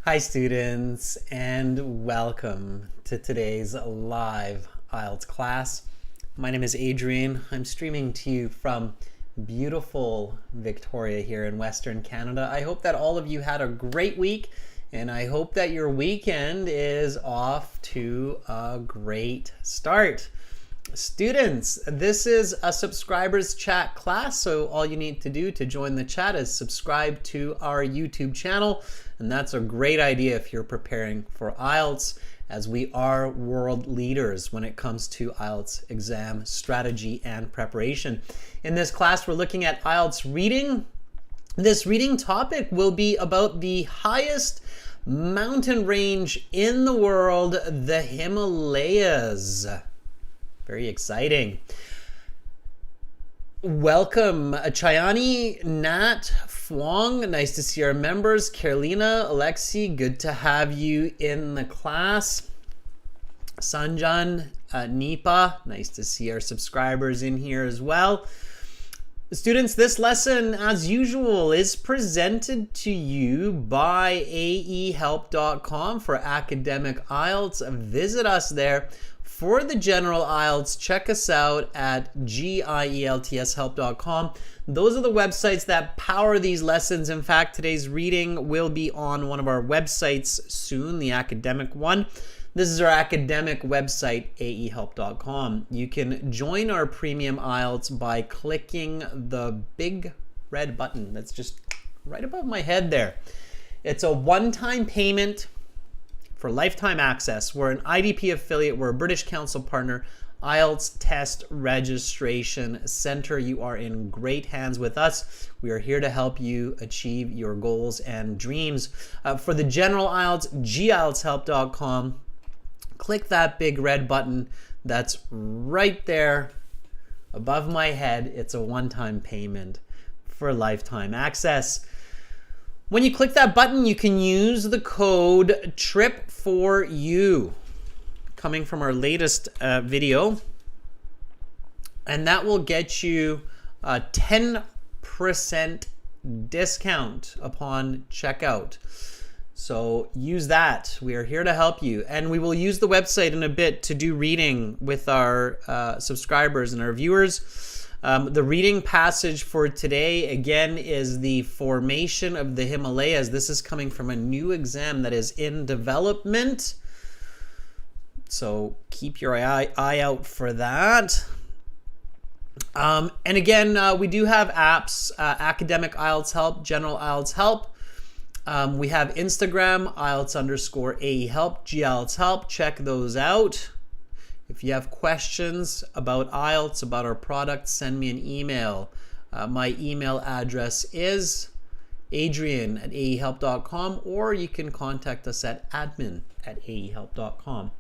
Hi students, and welcome to today's live IELTS class. My name is Adrian. I'm streaming to you from beautiful Victoria here in Western Canada. I hope that all of you had a great week, and I hope that your weekend is off to a great start. Students, this is a subscribers chat class, so all you need to do to join the chat is subscribe to our YouTube channel, and that's a great idea if you're preparing for IELTS, as we are world leaders when it comes to IELTS exam strategy and preparation. In this class, we're looking at IELTS reading. This reading topic will be about the highest mountain range in the world, the Himalayas. Very exciting. Welcome, Chayani, Nat, Fwong. Nice to see our members. Carolina, Alexi, good to have you in the class. Sanjan, Nipa, nice to see our subscribers in here as well. Students, this lesson, as usual, is presented to you by aehelp.com for academic IELTS. Visit us there. For the general IELTS, check us out at gieltshelp.com. Those are the websites that power these lessons. In fact, today's reading will be on one of our websites soon, the academic one. This is our academic website, aehelp.com. You can join our premium IELTS by clicking the big red button that's just right above my head there. It's a one-time payment for lifetime access. We're an IDP affiliate. We're a British Council partner, IELTS Test Registration Center. You are in great hands with us. We are here to help you achieve your goals and dreams. For the general IELTS, gieltshelp.com. Click that big red button that's right there above my head. It's a one-time payment for lifetime access. When you click that button, you can use the code TRIP4U, coming from our latest video, and that will get you a 10% discount upon checkout. So use that. We are here to help you, and we will use the website in a bit to do reading with our subscribers and our viewers. The reading passage for today, again, is the formation of the Himalayas. This is coming from a new exam that is in development. So keep your eye out for that. And again, we do have apps, Academic IELTS Help, General IELTS Help. We have Instagram, IELTS_AEHelp, GIELTS Help. Check those out. If you have questions about IELTS, about our product, send me an email. My email address is adrian@aehelp.com, or you can contact us at admin@aehelp.com.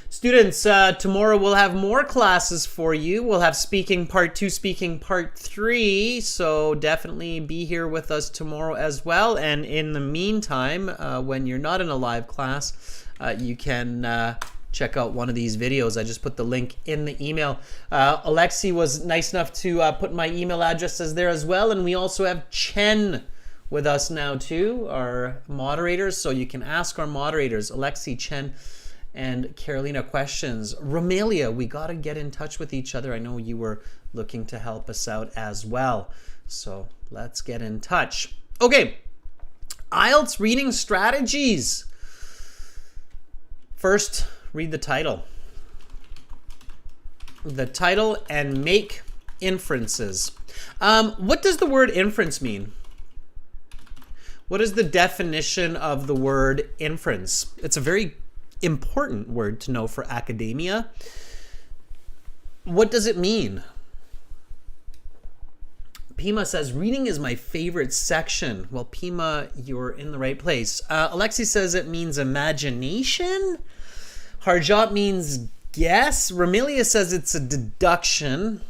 Students, tomorrow we'll have more classes for you. We'll have speaking part 2, speaking part 3, so definitely be here with us tomorrow as well. And in the meantime, when you're not in a live class, you can check out one of these videos. I just put the link in the email. Alexi was nice enough to put my email addresses there as well. And we also have Chen with us now too, our moderators. So you can ask our moderators, Alexi, Chen, and Carolina, questions. Romelia, we got to get in touch with each other. I know you were looking to help us out as well. So let's get in touch. Okay, IELTS reading strategies. First, read the title. The title and make inferences. What does the word inference mean? What is the definition of the word inference? It's a very important word to know for academia. What does it mean? Pima says, reading is my favorite section. Well, Pima, you're in the right place. Alexi says it means imagination. Harjot means guess. Romelia says it's a deduction.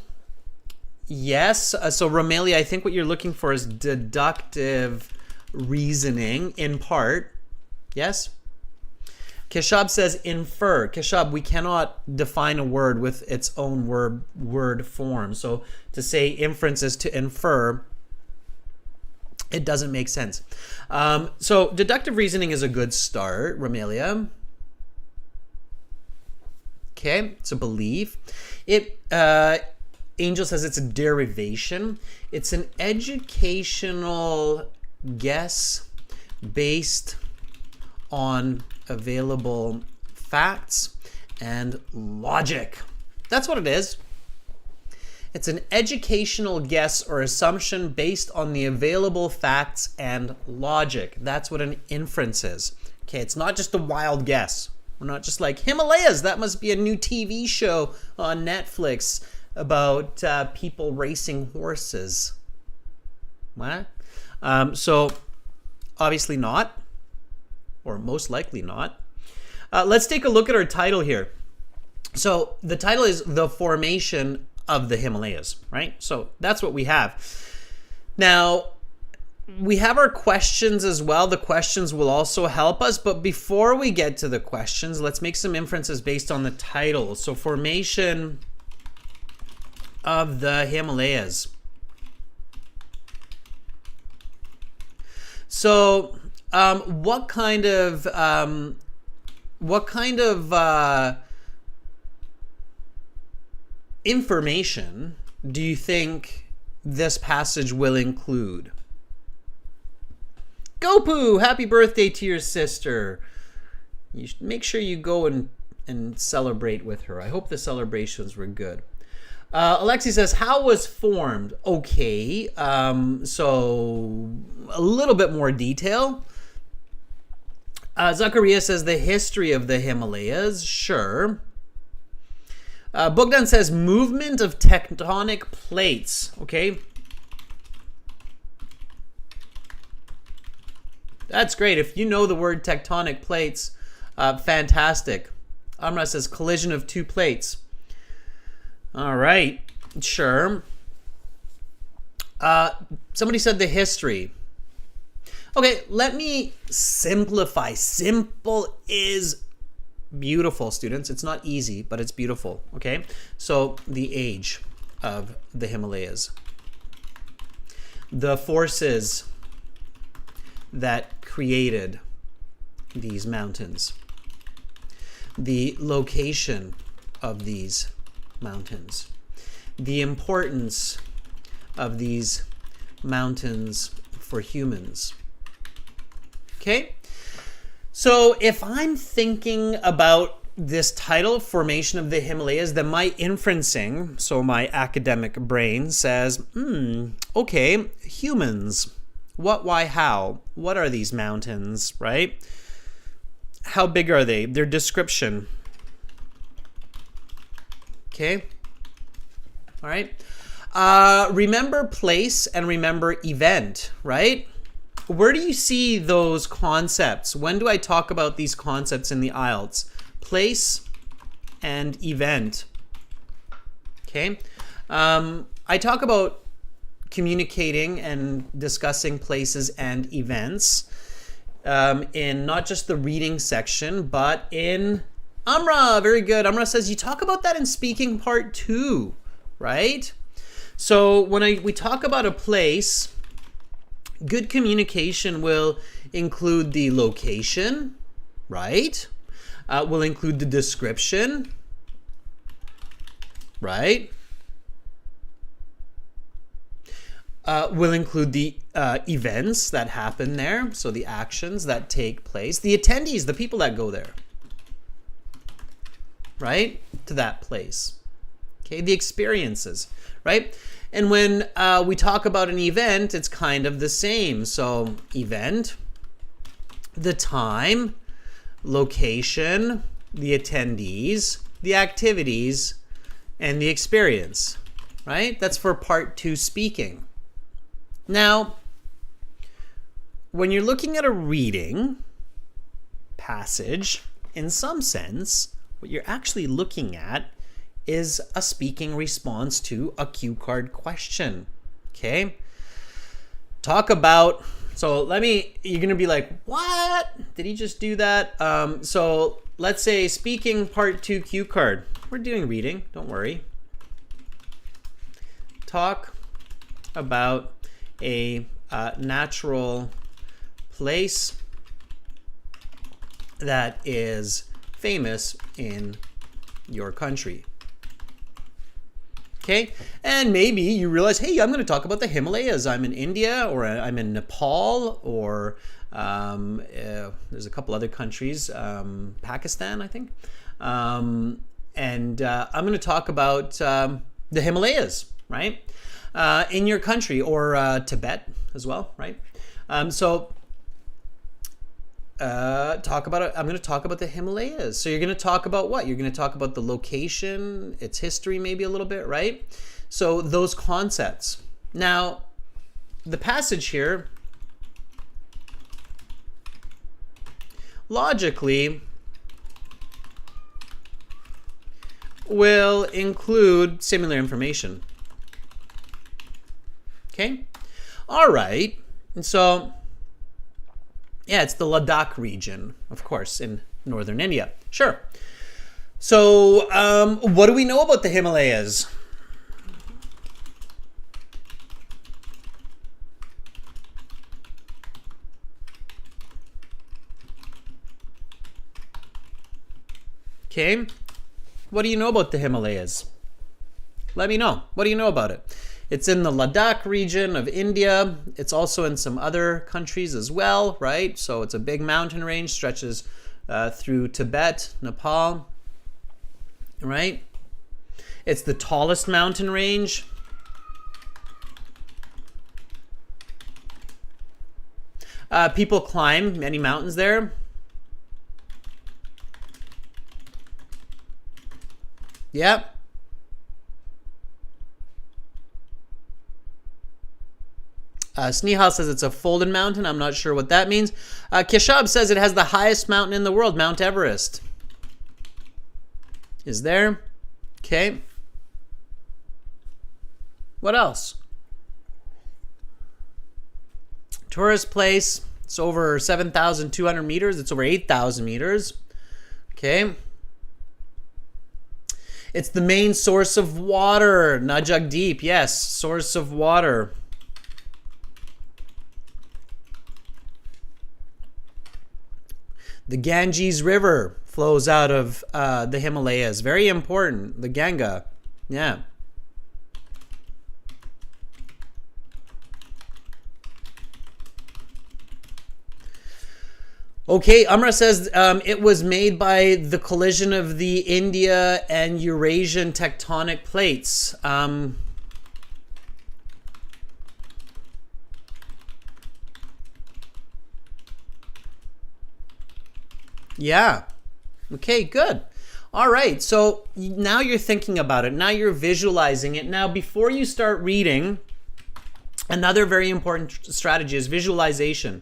Yes. So Romelia, I think what you're looking for is deductive reasoning in part. Yes. Keshab says infer. Keshab, we cannot define a word with its own word form. So to say inference is to infer, It doesn't make sense. So deductive reasoning is a good start, Romelia. Okay, it's a belief. Angel says it's a derivation. It's an educational guess based on available facts and logic. That's what it is. It's an educational guess or assumption based on the available facts and logic. That's what an inference is. Okay, it's not just a wild guess. We're not just like, Himalayas, that must be a new TV show on Netflix about people racing horses. What? So, obviously not, or most likely not. Let's take a look at our title here. So, the title is The Formation of the Himalayas, right? So that's what we have. Now, we have our questions as well. The questions will also help us, but before we get to the questions, let's make some inferences based on the title. So formation of the Himalayas. So what kind of information do you think this passage will include? Gopu, happy birthday to your sister. You should make sure you go and celebrate with her. I hope the celebrations were good. Alexi says, how was formed? Okay, so a little bit more detail. Zachariah says the history of the Himalayas. Sure. Bogdan says movement of tectonic plates. Okay. That's great. If you know the word tectonic plates, fantastic. Amra says collision of two plates. All right. Sure. Somebody said the history. Okay, let me simplify. Simple is beautiful, students. It's not easy, but it's beautiful. Okay, so the age of the Himalayas, the forces that created these mountains, the location of these mountains, the importance of these mountains for humans. Okay, so if I'm thinking about this title, Formation of the Himalayas, then my inferencing, so my academic brain says, okay, humans. What, why, how? What are these mountains, right? How big are they? Their description. Okay. All right. Remember place and remember event, right? Where do you see those concepts? When do I talk about these concepts in the IELTS? Place and event. Okay. I talk about communicating and discussing places and events in not just the reading section, but in Amra. Very good. Amra says you talk about that in speaking part 2, right? So when we talk about a place, good communication will include the location, right? Will include the description, right? Will include the events that happen there, so the actions that take place, the attendees, the people that go there, right, to that place. Okay, the experiences, right? And when we talk about an event, it's kind of the same. So event, the time, location, the attendees, the activities, and the experience, right? That's for part 2 speaking. Now, when you're looking at a reading passage, in some sense, what you're actually looking at is a speaking response to a cue card question. Okay? Talk about, so you're going to be like, what? Did he just do that? So let's say speaking part 2 cue card. We're doing reading, don't worry. Talk about a natural place that is famous in your country. Okay, and maybe you realize, hey, I'm going to talk about the Himalayas. I'm in India, or I'm in Nepal, or there's a couple other countries, Pakistan, I think. And I'm going to talk about the Himalayas, right? In your country, or Tibet as well, right? Talk about it. I'm going to talk about the Himalayas. So you're going to talk about what? You're going to talk about the location, its history, maybe a little bit, right? So those concepts. Now, the passage here, logically, will include similar information. Okay? All right. And so, yeah, it's the Ladakh region, of course, in northern India. Sure. So, what do we know about the Himalayas? Okay. What do you know about the Himalayas? Let me know. What do you know about it? It's in the Ladakh region of India. It's also in some other countries as well, right? So it's a big mountain range, stretches through Tibet, Nepal, right? It's the tallest mountain range. People climb many mountains there. Yep. Snehal says it's a folded mountain. I'm not sure what that means. Keshab says it has the highest mountain in the world, Mount Everest. Is there? Okay. What else? Tourist place. It's over 7,200 meters. It's over 8,000 meters. Okay. It's the main source of water. Najagdeep, yes, source of water. The Ganges River flows out of the Himalayas. Very important. The Ganga. Yeah. Okay, Amra says it was made by the collision of the India and Eurasian tectonic plates. Yeah. Okay, good. All right, so now you're thinking about it. Now you're visualizing it. Now, before you start reading, another very important strategy is visualization.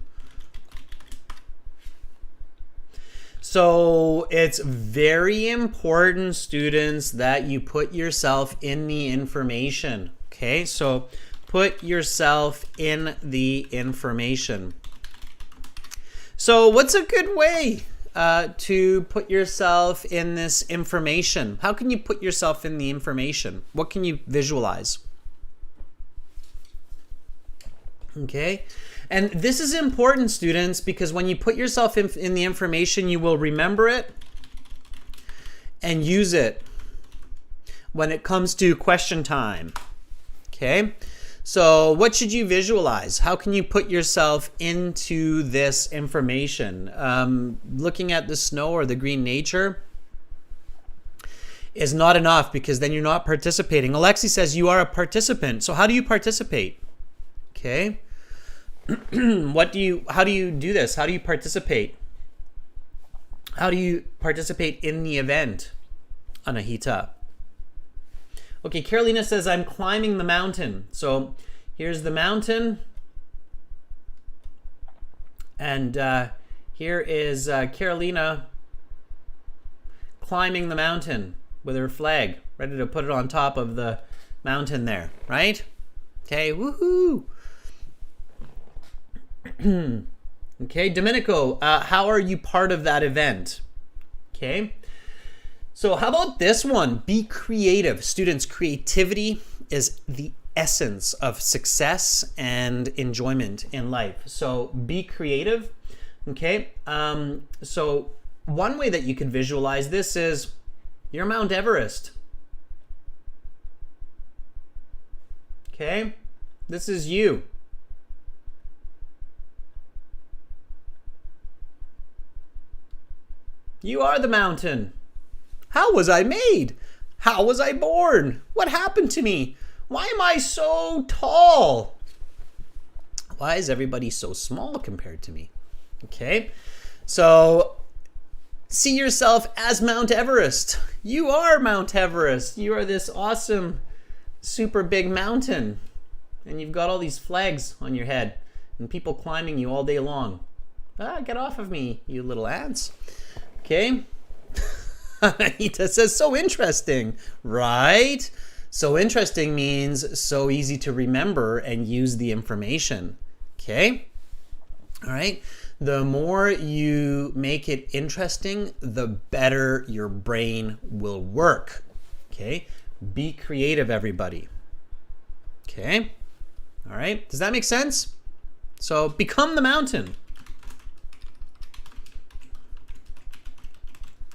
So it's very important, students, that you put yourself in the information. Okay, so put yourself in the information. So what's a good way to put yourself in this information? How can you put yourself in the information? What can you visualize? Okay. And this is important, students, because when you put yourself in the information, you will remember it and use it when it comes to question time. Okay? So what should you visualize? How can you put yourself into this information? Looking at the snow or the green nature is not enough, because then you're not participating. Alexi says you are a participant. So how do you participate? Okay? How do you do this? How do you participate? How do you participate in the event, Anahita? Okay, Carolina says I'm climbing the mountain. So here's the mountain. And here is Carolina climbing the mountain with her flag, ready to put it on top of the mountain there, right? Okay, woohoo! Okay, Domenico, how are you part of that event? Okay, so how about this one? Be creative. Students, creativity is the essence of success and enjoyment in life. So be creative. Okay. So one way that you can visualize this is you're Mount Everest. Okay. This is you. You are the mountain. How was I made? How was I born? What happened to me? Why am I so tall? Why is everybody so small compared to me? Okay, so see yourself as Mount Everest. You are Mount Everest. You are this awesome, super big mountain. And you've got all these flags on your head and people climbing you all day long. Get off of me, you little ants. Okay. It says so interesting, right? So interesting means so easy to remember and use the information. Okay. All right. The more you make it interesting, the better your brain will work. Okay. Be creative, everybody. Okay. All right. Does that make sense? So become the mountain.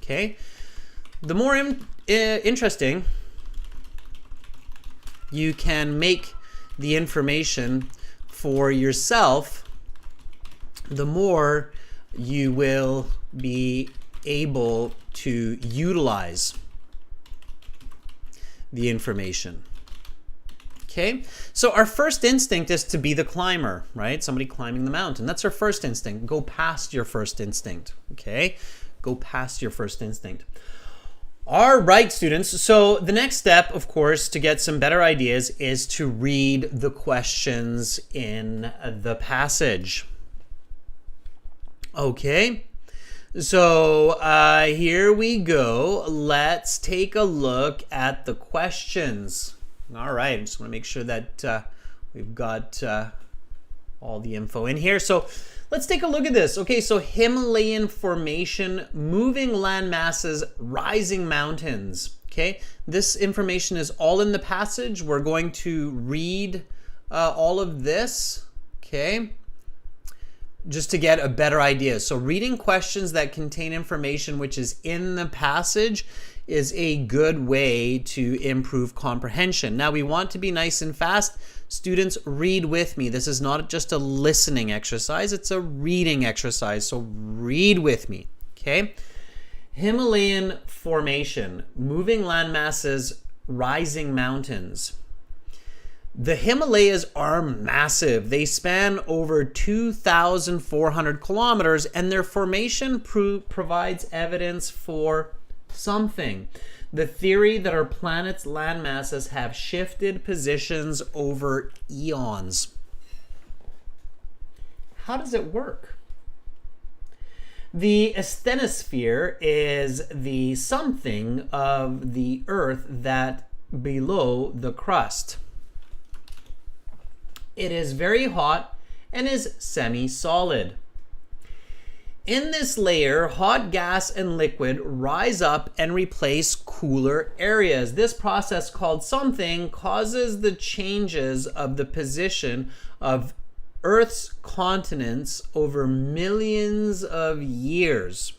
Okay. The more interesting you can make the information for yourself, the more you will be able to utilize the information. Okay, so our first instinct is to be the climber, right? Somebody climbing the mountain. That's our first instinct. Go past your first instinct. Okay, go past your first instinct. All right, students. So the next step, of course, to get some better ideas is to read the questions in the passage. Okay, so here we go. Let's take a look at the questions. All right, I just want to make sure that we've got all the info in here. So let's take a look at this. Okay, so Himalayan formation, moving land masses, rising mountains. Okay, this information is all in the passage. We're going to read all of this, okay, just to get a better idea. So reading questions that contain information which is in the passage is a good way to improve comprehension. Now we want to be nice and fast. Students, read with me. This is not just a listening exercise, it's a reading exercise. So read with me, okay? Himalayan formation, moving land masses, rising mountains. The Himalayas are massive. They span over 2,400 kilometers, and their formation provides evidence for something. The theory that our planet's land masses have shifted positions over eons. How does it work? The asthenosphere is the something of the Earth that below the crust. It is very hot and is semi-solid. In this layer, hot gas and liquid rise up and replace cooler areas. This process, called something, causes the changes of the position of Earth's continents over millions of years,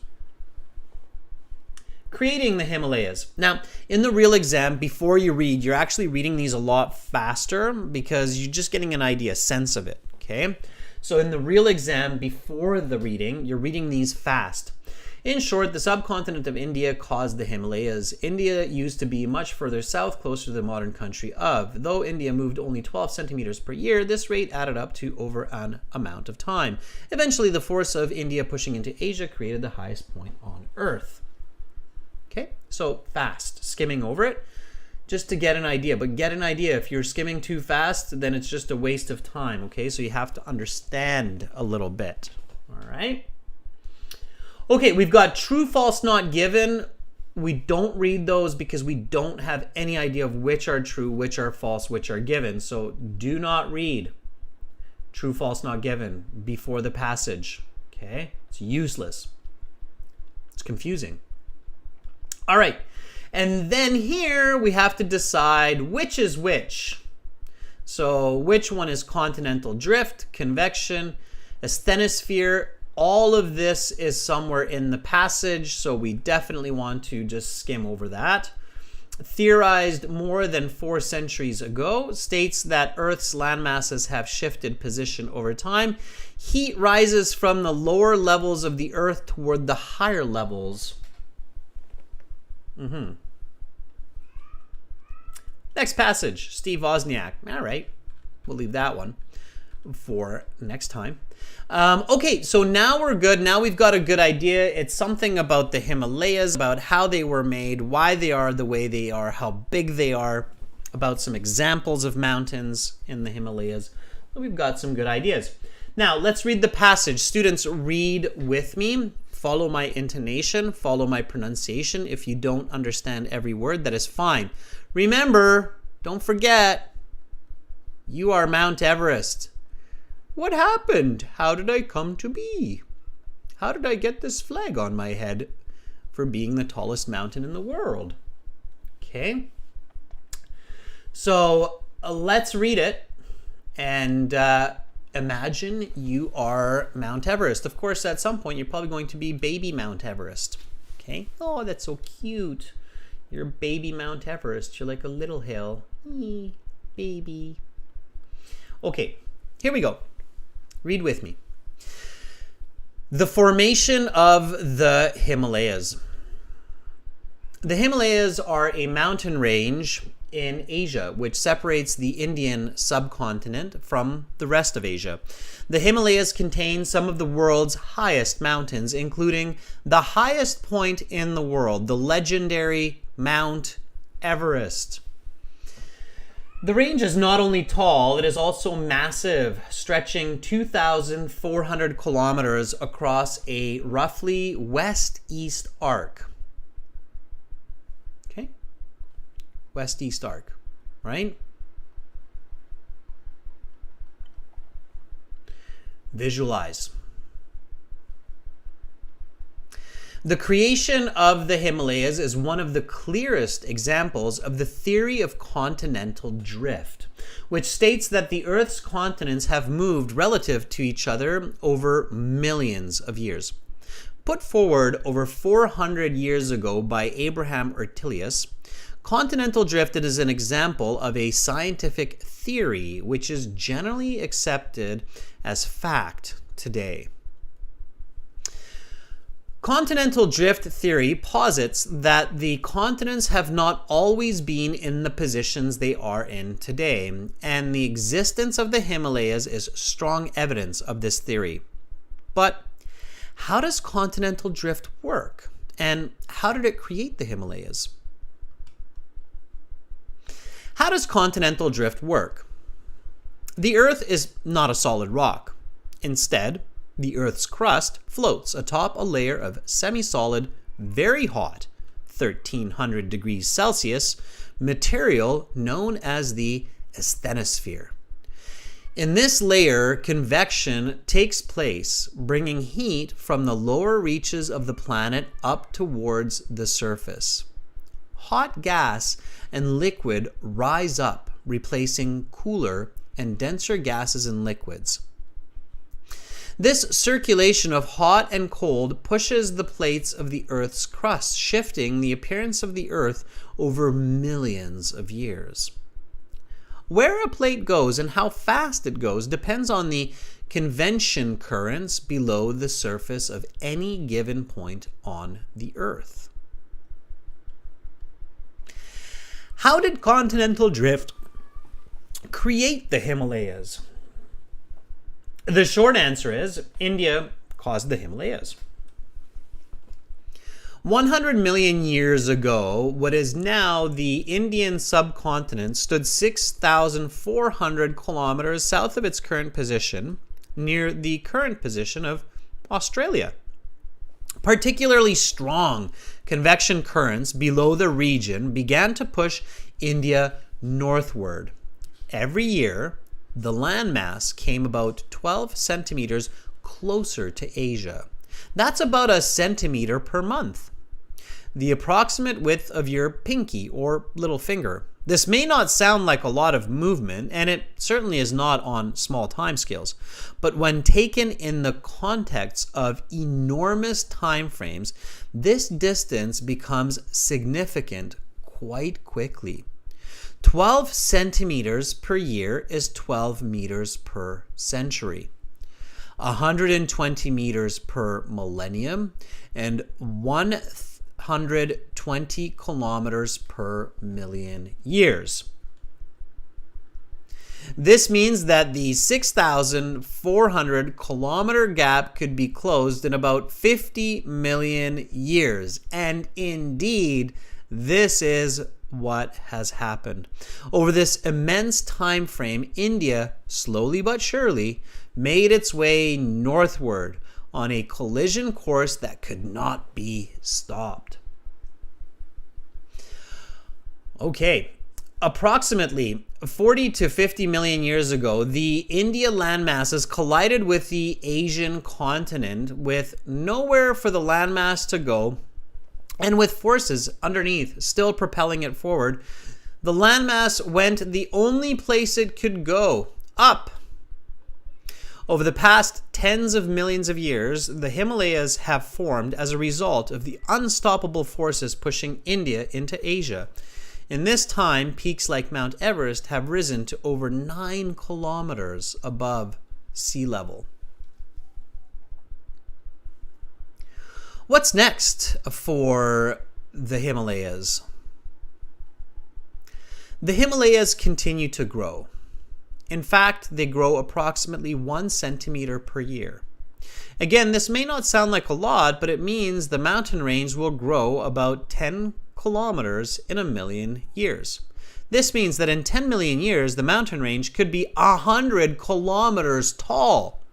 creating the Himalayas. Now, in the real exam, before you read, you're actually reading these a lot faster because you're just getting an idea, sense of it, okay? So in the real exam, before the reading, you're reading these fast. In short, the subcontinent of India caused the Himalayas. India used to be much further south, closer to the modern country of. Though India moved only 12 centimeters per year, this rate added up to over an amount of time. Eventually, the force of India pushing into Asia created the highest point on Earth. Okay, so fast, skimming over it, just to get an idea. But get an idea. If you're skimming too fast, then it's just a waste of time, okay? So you have to understand a little bit, all right? Okay, we've got true, false, not given. We don't read those because we don't have any idea of which are true, which are false, which are given. So do not read true, false, not given before the passage, okay? It's useless. It's confusing. All right. And then here we have to decide which is which. So which one is continental drift, convection, asthenosphere? All of this is somewhere in the passage, so we definitely want to just skim over that. Theorized more than 4 centuries ago, states that Earth's landmasses have shifted position over time. Heat rises from the lower levels of the Earth toward the higher levels. Next passage, Steve Wozniak. All right, we'll leave that one for next time. Okay, so now we're good. Now we've got a good idea. It's something about the Himalayas, about how they were made, why they are the way they are, how big they are, about some examples of mountains in the Himalayas. We've got some good ideas. Now, let's read the passage. Students, read with me. Follow my intonation. Follow my pronunciation. If you don't understand every word, that is fine. Remember, don't forget, you are Mount Everest. What happened? How did I come to be? How did I get this flag on my head for being the tallest mountain in the world? Okay. So let's read it and imagine you are Mount Everest. Of course, at some point, you're probably going to be baby Mount Everest. Okay. Oh, that's so cute. You're baby Mount Everest. You're like a little hill. Baby. Okay, here we go. Read with me. The formation of the Himalayas. The Himalayas are a mountain range in Asia, which separates the Indian subcontinent from the rest of Asia. The Himalayas contain some of the world's highest mountains, including the highest point in the world, the legendary Mount Everest. The range is not only tall, it is also massive, stretching 2,400 kilometers across a roughly west-east arc. Okay? West-east arc, right? Visualize. The creation of the Himalayas is one of the clearest examples of the theory of continental drift, which states that the Earth's continents have moved relative to each other over millions of years. Put forward over 400 years ago by Abraham Ortelius, continental drift is an example of a scientific theory which is generally accepted as fact today. Continental drift theory posits that the continents have not always been in the positions they are in today, and the existence of the Himalayas is strong evidence of this theory. But how does continental drift work, and how did it create the Himalayas? How does continental drift work? The Earth is not a solid rock. Instead, the Earth's crust floats atop a layer of semi-solid, very hot, 1300 degrees Celsius, material known as the asthenosphere. In this layer, convection takes place, bringing heat from the lower reaches of the planet up towards the surface. Hot gas and liquid rise up, replacing cooler and denser gases and liquids. This circulation of hot and cold pushes the plates of the Earth's crust, shifting the appearance of the Earth over millions of years. Where a plate goes and how fast it goes depends on the convection currents below the surface of any given point on the Earth. How did continental drift create the Himalayas? The short answer is India caused the Himalayas. 100 million years ago, what is now the Indian subcontinent stood 6,400 kilometers south of its current position, near the current position of Australia. Particularly strong convection currents below the region began to push India northward. Every year, the landmass came about 12 centimeters closer to Asia. That's about a centimeter per month. The approximate width of your pinky or little finger. This may not sound like a lot of movement, and it certainly is not on small timescales, but when taken in the context of enormous time frames, this distance becomes significant quite quickly. 12 centimeters per year is 12 meters per century. 120 meters per millennium, and 120 kilometers per million years. This means that the 6,400 kilometer gap could be closed in about 50 million years. And indeed, this is what has happened. Over this immense time frame, India, slowly but surely, made its way northward on a collision course that could not be stopped. Okay, approximately 40 to 50 million years ago, the India landmasses collided with the Asian continent with nowhere for the landmass to go, and with forces underneath still propelling it forward. The landmass went the only place it could go, up. Over the past tens of millions of years, the Himalayas have formed as a result of the unstoppable forces pushing India into Asia. In this time, peaks like Mount Everest have risen to over 9 kilometers above sea level. What's next for the Himalayas? The Himalayas continue to grow. In fact, they grow approximately 1 centimeter per year. Again, this may not sound like a lot, but it means the mountain range will grow about 10 kilometers in a million years. This means that in 10 million years, the mountain range could be 100 kilometers tall.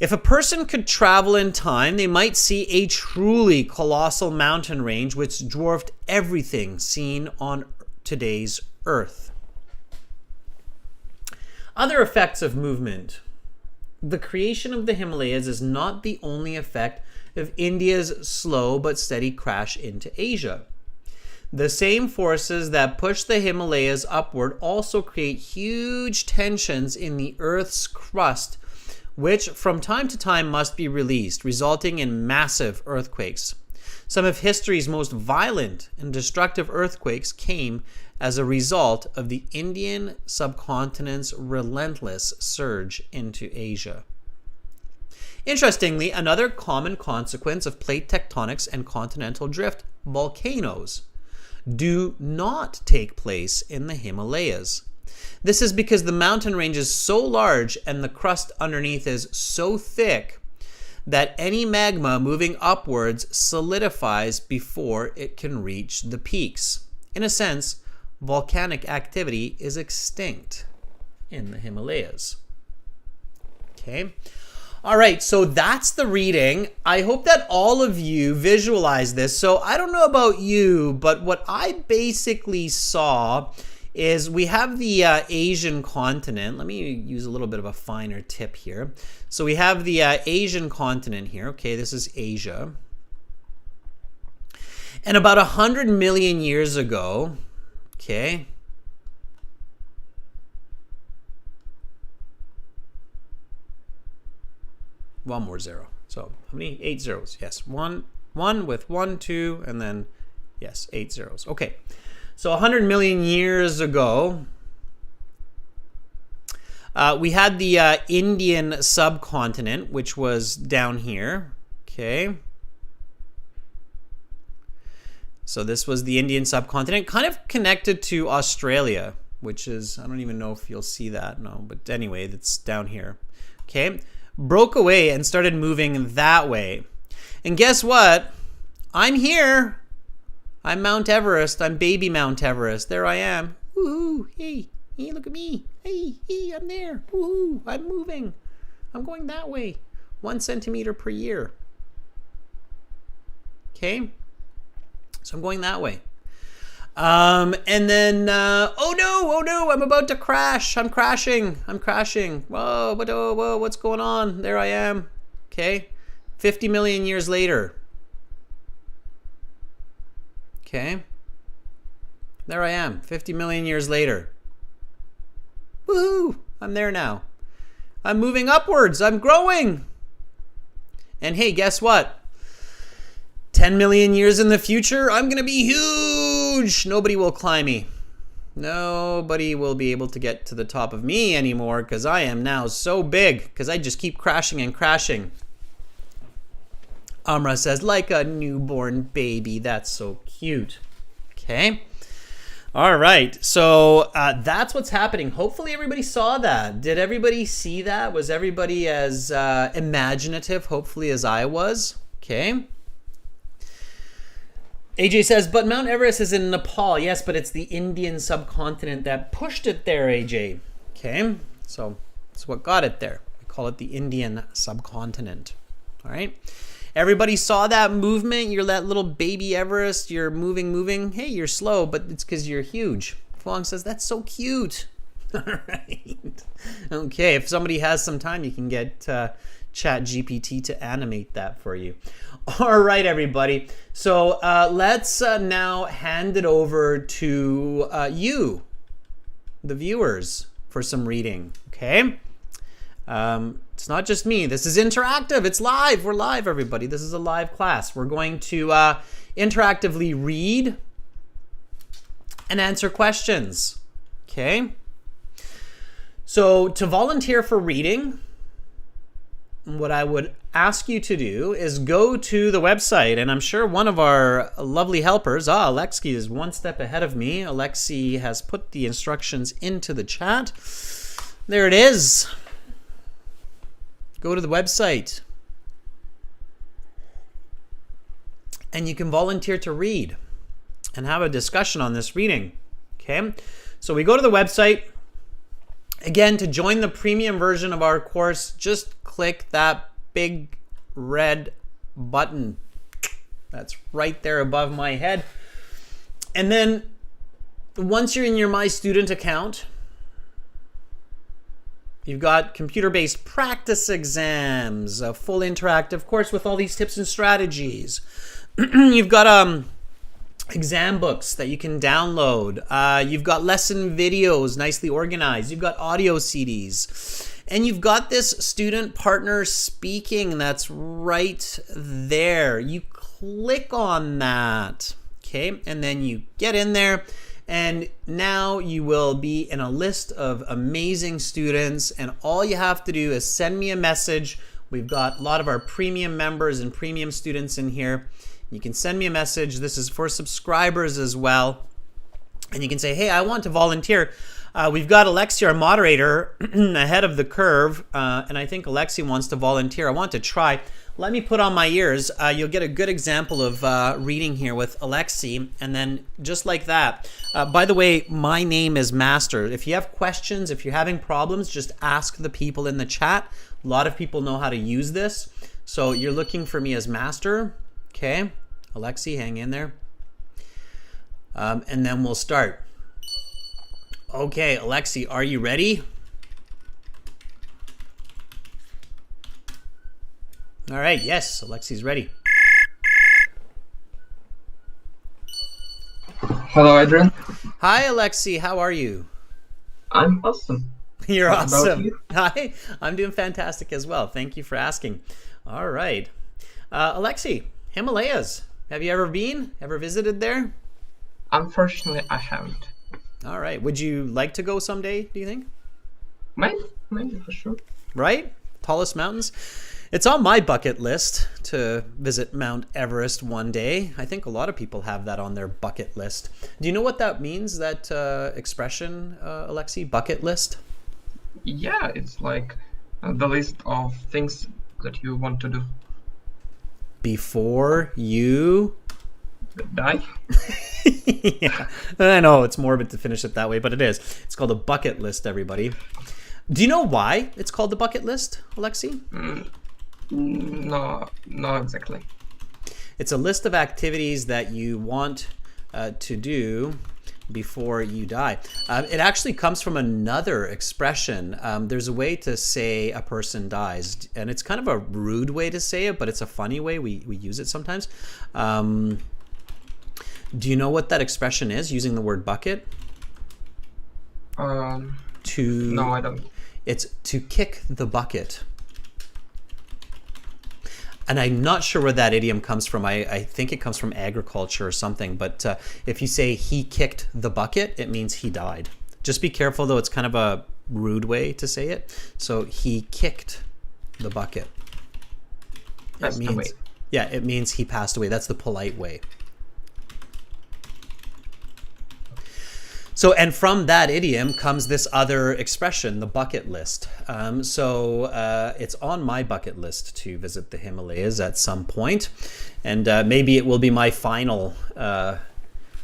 If a person could travel in time, they might see a truly colossal mountain range which dwarfed everything seen on today's Earth. Other effects of movement. The creation of the Himalayas is not the only effect of India's slow but steady crash into Asia. The same forces that push the Himalayas upward also create huge tensions in the Earth's crust, which from time to time must be released, resulting in massive earthquakes. Some of history's most violent and destructive earthquakes came as a result of the Indian subcontinent's relentless surge into Asia. Interestingly, another common consequence of plate tectonics and continental drift, volcanoes, do not take place in the Himalayas. This is because the mountain range is so large and the crust underneath is so thick that any magma moving upwards solidifies before it can reach the peaks. In a sense, volcanic activity is extinct in the Himalayas. Okay. All right, so that's the reading. I hope that all of you visualize this. So I don't know about you, but what I basically saw is we have the Asian continent. Let me use a little bit of a finer tip here. So we have the Asian continent here. Okay, this is Asia. And about 100 million years ago, okay, one more zero. So how many? 8 zeros. Yes, one with 1, 2, and then, yes, 8 zeros. Okay, so 100 million years ago, we had the Indian subcontinent, which was down here. Okay. So this was the Indian subcontinent, kind of connected to Australia, which is, I don't even know if you'll see that. No, but anyway, it's down here. Okay. Broke away and started moving that way. And guess what? I'm here. I'm Mount Everest. I'm baby Mount Everest. There I am. Woohoo. Hey, look at me. Hey, I'm there. Woohoo. I'm moving. I'm going that way. 1 centimeter per year. Okay. So I'm going that way. And then, oh no, I'm about to crash. I'm crashing. Whoa, what's going on? There I am. Okay. 50 million years later. Okay. There I am, 50 million years later. Woohoo! I'm there now. I'm moving upwards. I'm growing. And hey, guess what? 10 million years in the future, I'm going to be huge. Nobody will climb me. Nobody will be able to get to the top of me anymore because I am now so big because I just keep crashing and crashing. Amra says, like a newborn baby. That's so cute. Okay. All right. So that's what's happening. Hopefully everybody saw that. Did everybody see that? Was everybody as imaginative, hopefully, as I was? Okay. AJ says, but Mount Everest is in Nepal. Yes, but it's the Indian subcontinent that pushed it there, AJ. Okay, so that's what got it there. We call it the Indian subcontinent. All right. Everybody saw that movement. You're that little baby Everest. You're moving. Hey, you're slow, but it's because you're huge. Fong says, that's so cute. All right. Okay, if somebody has some time, you can get ChatGPT to animate that for you. All right, everybody. So let's now hand it over to you, the viewers, for some reading. Okay? It's not just me. This is interactive. It's live. We're live, everybody. This is a live class. We're going to interactively read and answer questions. Okay? So to volunteer for reading, what I would ask you to do is go to the website, and I'm sure one of our lovely helpers, Alexi is one step ahead of me. Alexi has put the instructions into the chat. There it is. Go to the website, and you can volunteer to read and have a discussion on this reading. Okay, so we go to the website. Again, to join the premium version of our course, just click that big red button that's right there above my head. And then once you're in your My Student account, you've got computer-based practice exams, a full interactive course with all these tips and strategies. You've got exam books that you can download. You've got lesson videos nicely organized. You've got audio CDs. And you've got this student partner speaking that's right there. You click on that, okay? And then you get in there, and now you will be in a list of amazing students, and all you have to do is send me a message. We've got a lot of our premium members and premium students in here. You can send me a message. This is for subscribers as well. And you can say, hey, I want to volunteer. We've got Alexi, our moderator, ahead of the curve. And I think Alexi wants to volunteer. I want to try. Let me put on my ears. You'll get a good example of reading here with Alexi. And then just like that. By the way, my name is Master. If you have questions, if you're having problems, just ask the people in the chat. A lot of people know how to use this. So you're looking for me as Master. Okay. Alexi, hang in there. And then we'll start. Okay, Alexi, are you ready? All right, yes, Alexi's ready. Hello, Adrian. Hi, Alexi, how are you? I'm awesome. You're What about awesome. you? Hi, I'm doing fantastic as well. Thank you for asking. All right. Alexi, Himalayas. Have you ever been? Ever visited there? Unfortunately, I haven't. All right. Would you like to go someday, do you think? Maybe for sure. Right? Tallest mountains. It's on my bucket list to visit Mount Everest one day. I think a lot of people have that on their bucket list. Do you know what that means, that expression, Alexi? Bucket list? Yeah, it's like the list of things that you want to do. Before you... Die? Yeah, I know it's morbid to finish it that way, but it is. It's called a bucket list, everybody. Do you know why it's called the bucket list, Alexi? No, not exactly. It's a list of activities that you want to do before you die. It actually comes from another expression. There's a way to say a person dies, and it's kind of a rude way to say it, but it's a funny way. We use it sometimes. Do you know what that expression is using the word bucket? No, I don't. It's to kick the bucket. And I'm not sure where that idiom comes from. I think it comes from agriculture or something. But if you say he kicked the bucket, it means he died. Just be careful, though. It's kind of a rude way to say it. So he kicked the bucket. Passed away. Yeah, it means he passed away. That's the polite way. So, and from that idiom comes this other expression, the bucket list. It's on my bucket list to visit the Himalayas at some point. And maybe it will be my final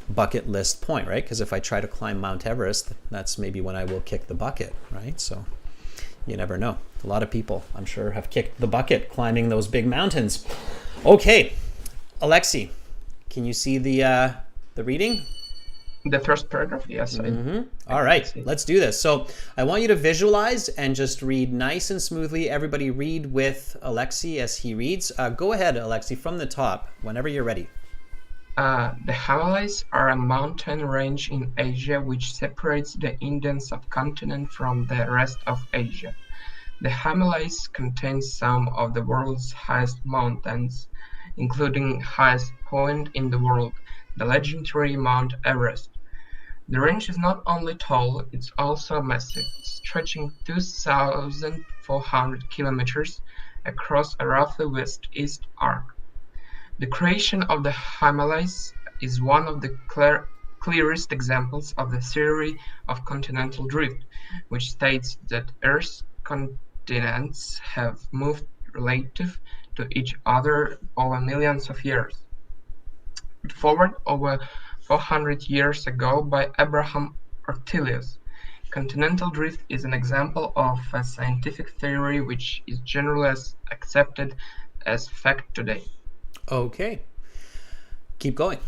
bucket list point, right? Because if I try to climb Mount Everest, that's maybe when I will kick the bucket, right? So you never know. A lot of people, I'm sure, have kicked the bucket climbing those big mountains. Okay, Alexi, can you see the reading? The first paragraph, yes. All right, let's do this. So I want you to visualize and just read nice and smoothly. Everybody read with Alexi as he reads. Go ahead, Alexi, from the top, whenever you're ready. The Himalayas are a mountain range in Asia which separates the Indian subcontinent from the rest of Asia. The Himalayas contain some of the world's highest mountains, including highest point in the world, the legendary Mount Everest. The range is not only tall, it's also massive, stretching 2,400 kilometers across a roughly west-east arc. The creation of the Himalayas is one of the clearest examples of the theory of continental drift, which states that Earth's continents have moved relative to each other over millions of years. Forward over 400 years ago by Abraham Ortelius. Continental drift is an example of a scientific theory which is generally accepted as fact today. Okay, keep going.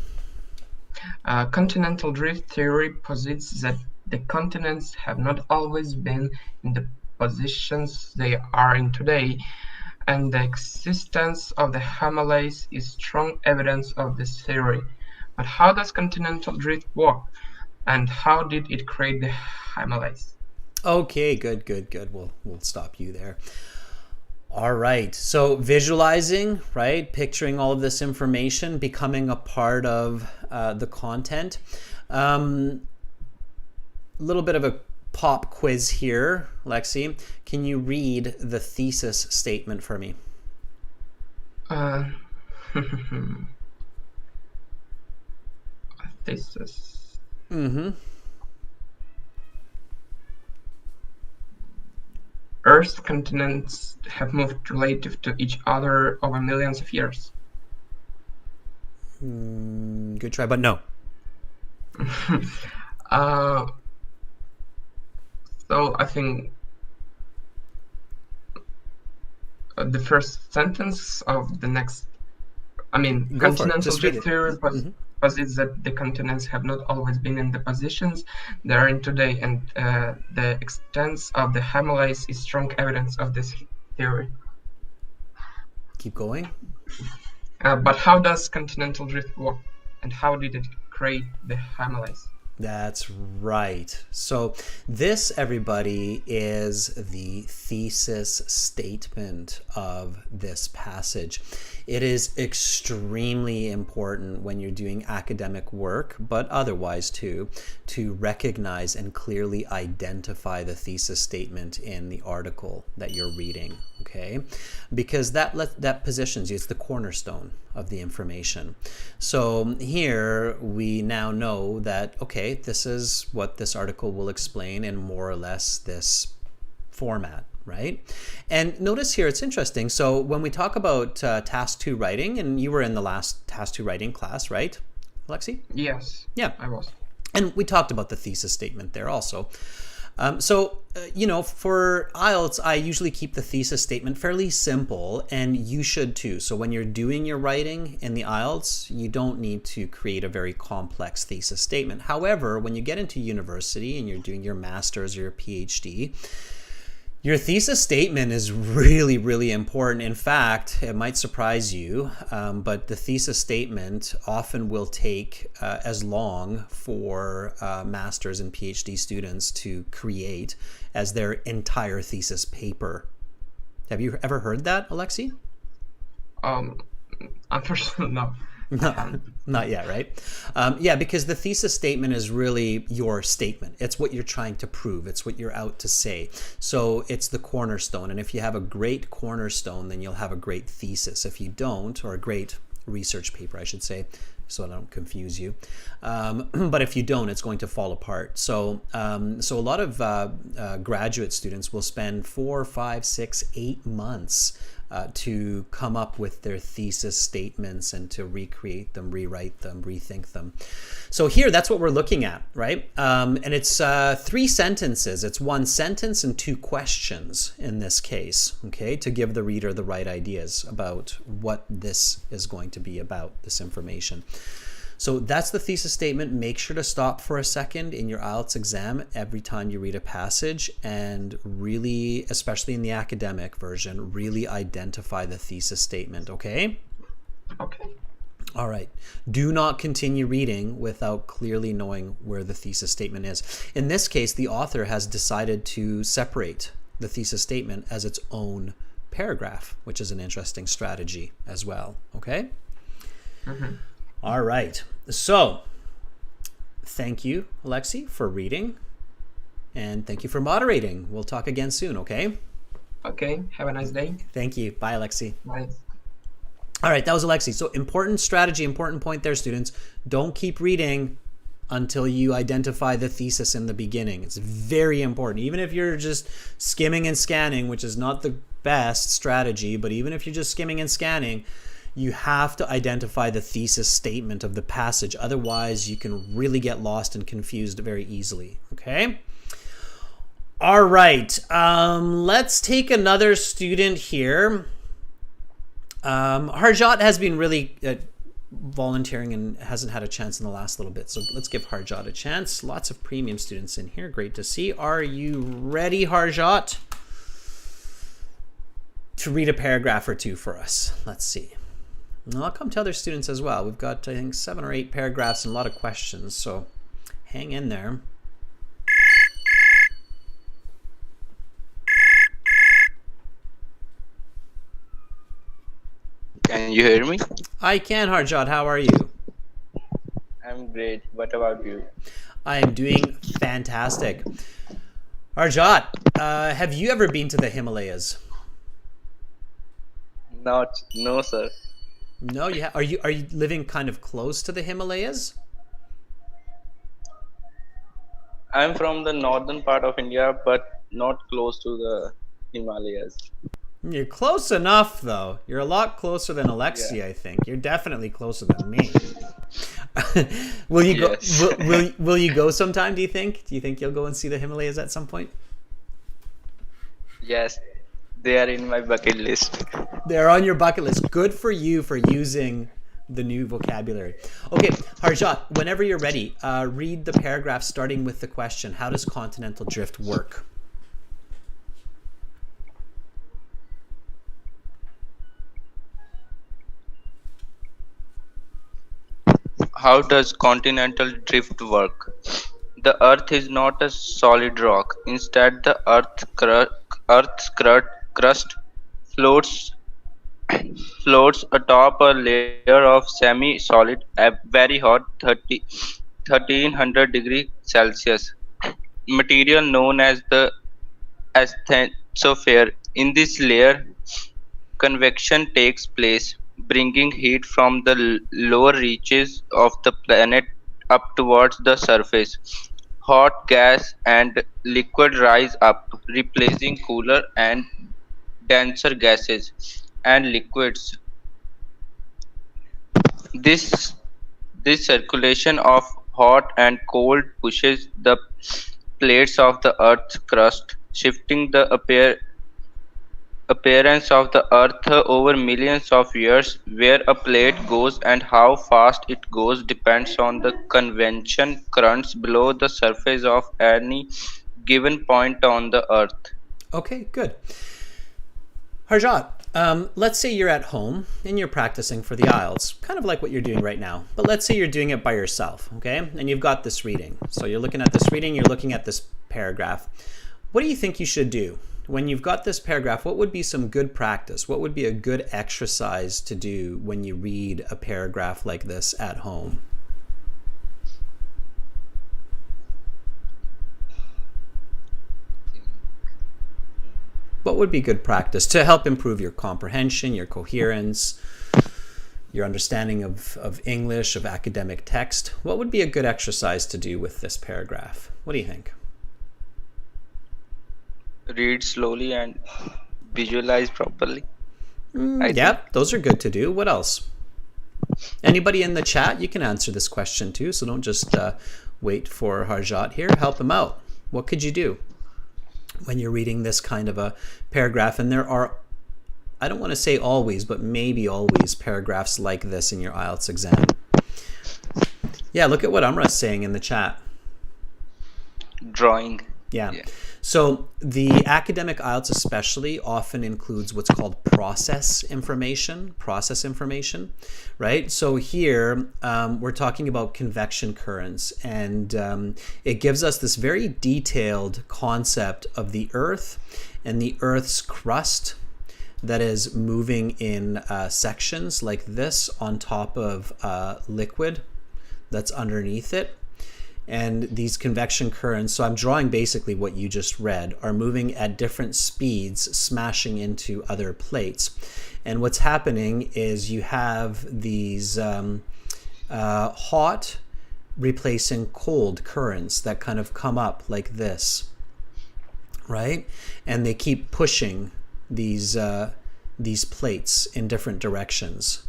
Continental drift theory posits that the continents have not always been in the positions they are in today, and the existence of the Himalayas is strong evidence of this theory. But how does continental drift work, and how did it create the Himalayas? Okay, good. We'll stop you there. All right, so visualizing, right? Picturing all of this information, becoming a part of the content. Little bit of a pop quiz here, Lexi. Can you read the thesis statement for me? Thesis. Earth's continents have moved relative to each other over millions of years. Good try, but no. So I think the first sentence of the next, continental drift theory posits that the continents have not always been in the positions they are in today, and the extent of the Himalayas is strong evidence of this theory. Keep going. But how does continental drift work, and how did it create the Himalayas? That's right. So this, everybody, is the thesis statement of this passage. It is extremely important when you're doing academic work, but otherwise too, to recognize and clearly identify the thesis statement in the article that you're reading, okay? Because that positions you, it's the cornerstone of the information. So here we now know that, okay, this is what this article will explain in more or less this format, right? And notice here, it's interesting. So when we talk about task 2 writing, and you were in the last task 2 writing class, right, Alexi? Yes. Yeah, I was. And we talked about the thesis statement there also. For IELTS, I usually keep the thesis statement fairly simple, and you should too. So when you're doing your writing in the IELTS, you don't need to create a very complex thesis statement. However, when you get into university and you're doing your master's or your PhD, Your thesis statement is really, really important. In fact, it might surprise you, but the thesis statement often will take as long for master's and PhD students to create as their entire thesis paper. Have you ever heard that, Alexi? Um, Unfortunately, no. No, not yet, right? Yeah, because the thesis statement is really your statement. It's what you're trying to prove. It's what you're out to say. So it's the cornerstone. And if you have a great cornerstone, then you'll have a great thesis. If you don't, or a great research paper, I should say, so I don't confuse you. But if you don't, it's going to fall apart. So a lot of graduate students will spend 4, 5, 6, 8 months to come up with their thesis statements and to recreate them, rewrite them, rethink them. So here, that's what we're looking at, right? And it's 3 sentences. It's 1 sentence and 2 questions in this case, okay, to give the reader the right ideas about what this is going to be about, this information. So that's the thesis statement. Make sure to stop for a second in your IELTS exam every time you read a passage and really, especially in the academic version, really identify the thesis statement, okay? Okay. All right. Do not continue reading without clearly knowing where the thesis statement is. In this case, the author has decided to separate the thesis statement as its own paragraph, which is an interesting strategy as well, okay? Mm-hmm. All right. So, thank you, Alexi, for reading. And thank you for moderating. We'll talk again soon, okay? Okay. Have a nice day. Thank you. Bye, Alexi. Bye. All right, that was Alexi. So, important strategy, important point there, students. Don't keep reading until you identify the thesis in the beginning. It's very important. Even if you're just skimming and scanning, which is not the best strategy, but even if you're just skimming and scanning, you have to identify the thesis statement of the passage. Otherwise, you can really get lost and confused very easily, okay? All right, let's take another student here. Harjot has been really volunteering and hasn't had a chance in the last little bit. So let's give Harjot a chance. Lots of premium students in here. Great to see. Are you ready, Harjot, to read a paragraph or 2 for us? Let's see. And I'll come to other students as well. We've got, I think, 7 or 8 paragraphs and a lot of questions, so hang in there. Can you hear me? I can, Harjot. How are you? I'm great. What about you? I am doing fantastic. Harjot, have you ever been to the Himalayas? No, sir. No, you are you living kind of close to the Himalayas? I'm from the northern part of India, but not close to the Himalayas. You're close enough, though. You're a lot closer than Alexi, Yeah. I think. You're definitely closer than me. Will you Yes. go? Will you go sometime? Do you think? Do you think you'll go and see the Himalayas at some point? Yes, they are in my bucket list. They're on your bucket list. Good for you for using the new vocabulary. Okay, Harjot, whenever you're ready, read the paragraph starting with the question, how does continental drift work? How does continental drift work? The Earth is not a solid rock. Instead, the Earth's crust floats floats atop a layer of semi-solid, very hot 1300 degrees Celsius material known as the asthenosphere. In this layer, convection takes place, bringing heat from the lower reaches of the planet up towards the surface. Hot gas and liquid rise up, replacing cooler and denser gases and liquids. This this circulation of hot and cold pushes the plates of the Earth's crust, shifting the appearance of the Earth over millions of years. Where a plate goes and how fast it goes depends on the convection currents below the surface of any given point on the Earth. Okay, good. Harjot, let's say you're at home and you're practicing for the IELTS, kind of like what you're doing right now. But let's say you're doing it by yourself, okay? And you've got this reading. So you're looking at this reading, you're looking at this paragraph. What do you think you should do? When you've got this paragraph, what would be some good practice? What would be a good exercise to do when you read a paragraph like this at home? What would be good practice to help improve your comprehension, your coherence, your understanding of English, of academic text? What would be a good exercise to do with this paragraph? What do you think? Read slowly and visualize properly. Yeah, those are good to do. What else? Anybody in the chat, you can answer this question too, so don't just wait for Harjot here. Help him out. What could you do when you're reading this kind of a paragraph? And there are, I don't want to say always, but maybe always paragraphs like this in your IELTS exam. Yeah, look at what Amra's saying in the chat. Drawing. Yeah. So the academic IELTS especially often includes what's called process information, right? So here we're talking about convection currents, and it gives us this very detailed concept of the Earth and the Earth's crust that is moving in sections like this on top of liquid that's underneath it. And these convection currents, so I'm drawing basically what you just read, are moving at different speeds, smashing into other plates. And what's happening is you have these hot replacing cold currents that kind of come up like this, right? And they keep pushing these plates in different directions.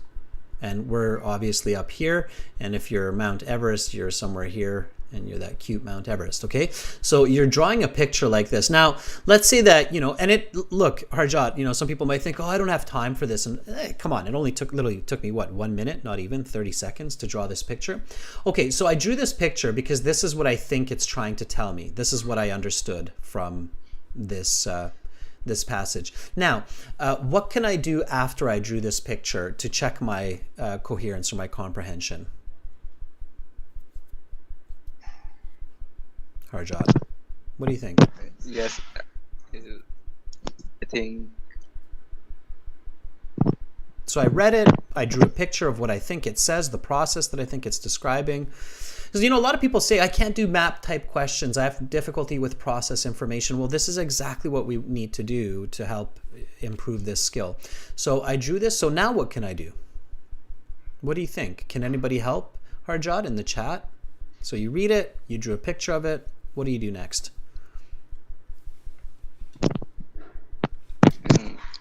And we're obviously up here, and if you're Mount Everest, you're somewhere here, and you're that cute Mount Everest, okay? So you're drawing a picture like this. Now, let's say that, and look, Harjot, some people might think, oh, I don't have time for this. And come on, it only literally took me, what, 1 minute, not even 30 seconds to draw this picture. Okay, so I drew this picture because this is what I think it's trying to tell me. This is what I understood from this passage. Now, what can I do after I drew this picture to check my coherence or my comprehension? Harjot, what do you think? Yes, I think. So I read it, I drew a picture of what I think it says, the process that I think it's describing. Because, a lot of people say, I can't do map type questions. I have difficulty with process information. Well, this is exactly what we need to do to help improve this skill. So I drew this. So now what can I do? What do you think? Can anybody help Harjot in the chat? So you read it, you drew a picture of it. What do you do next?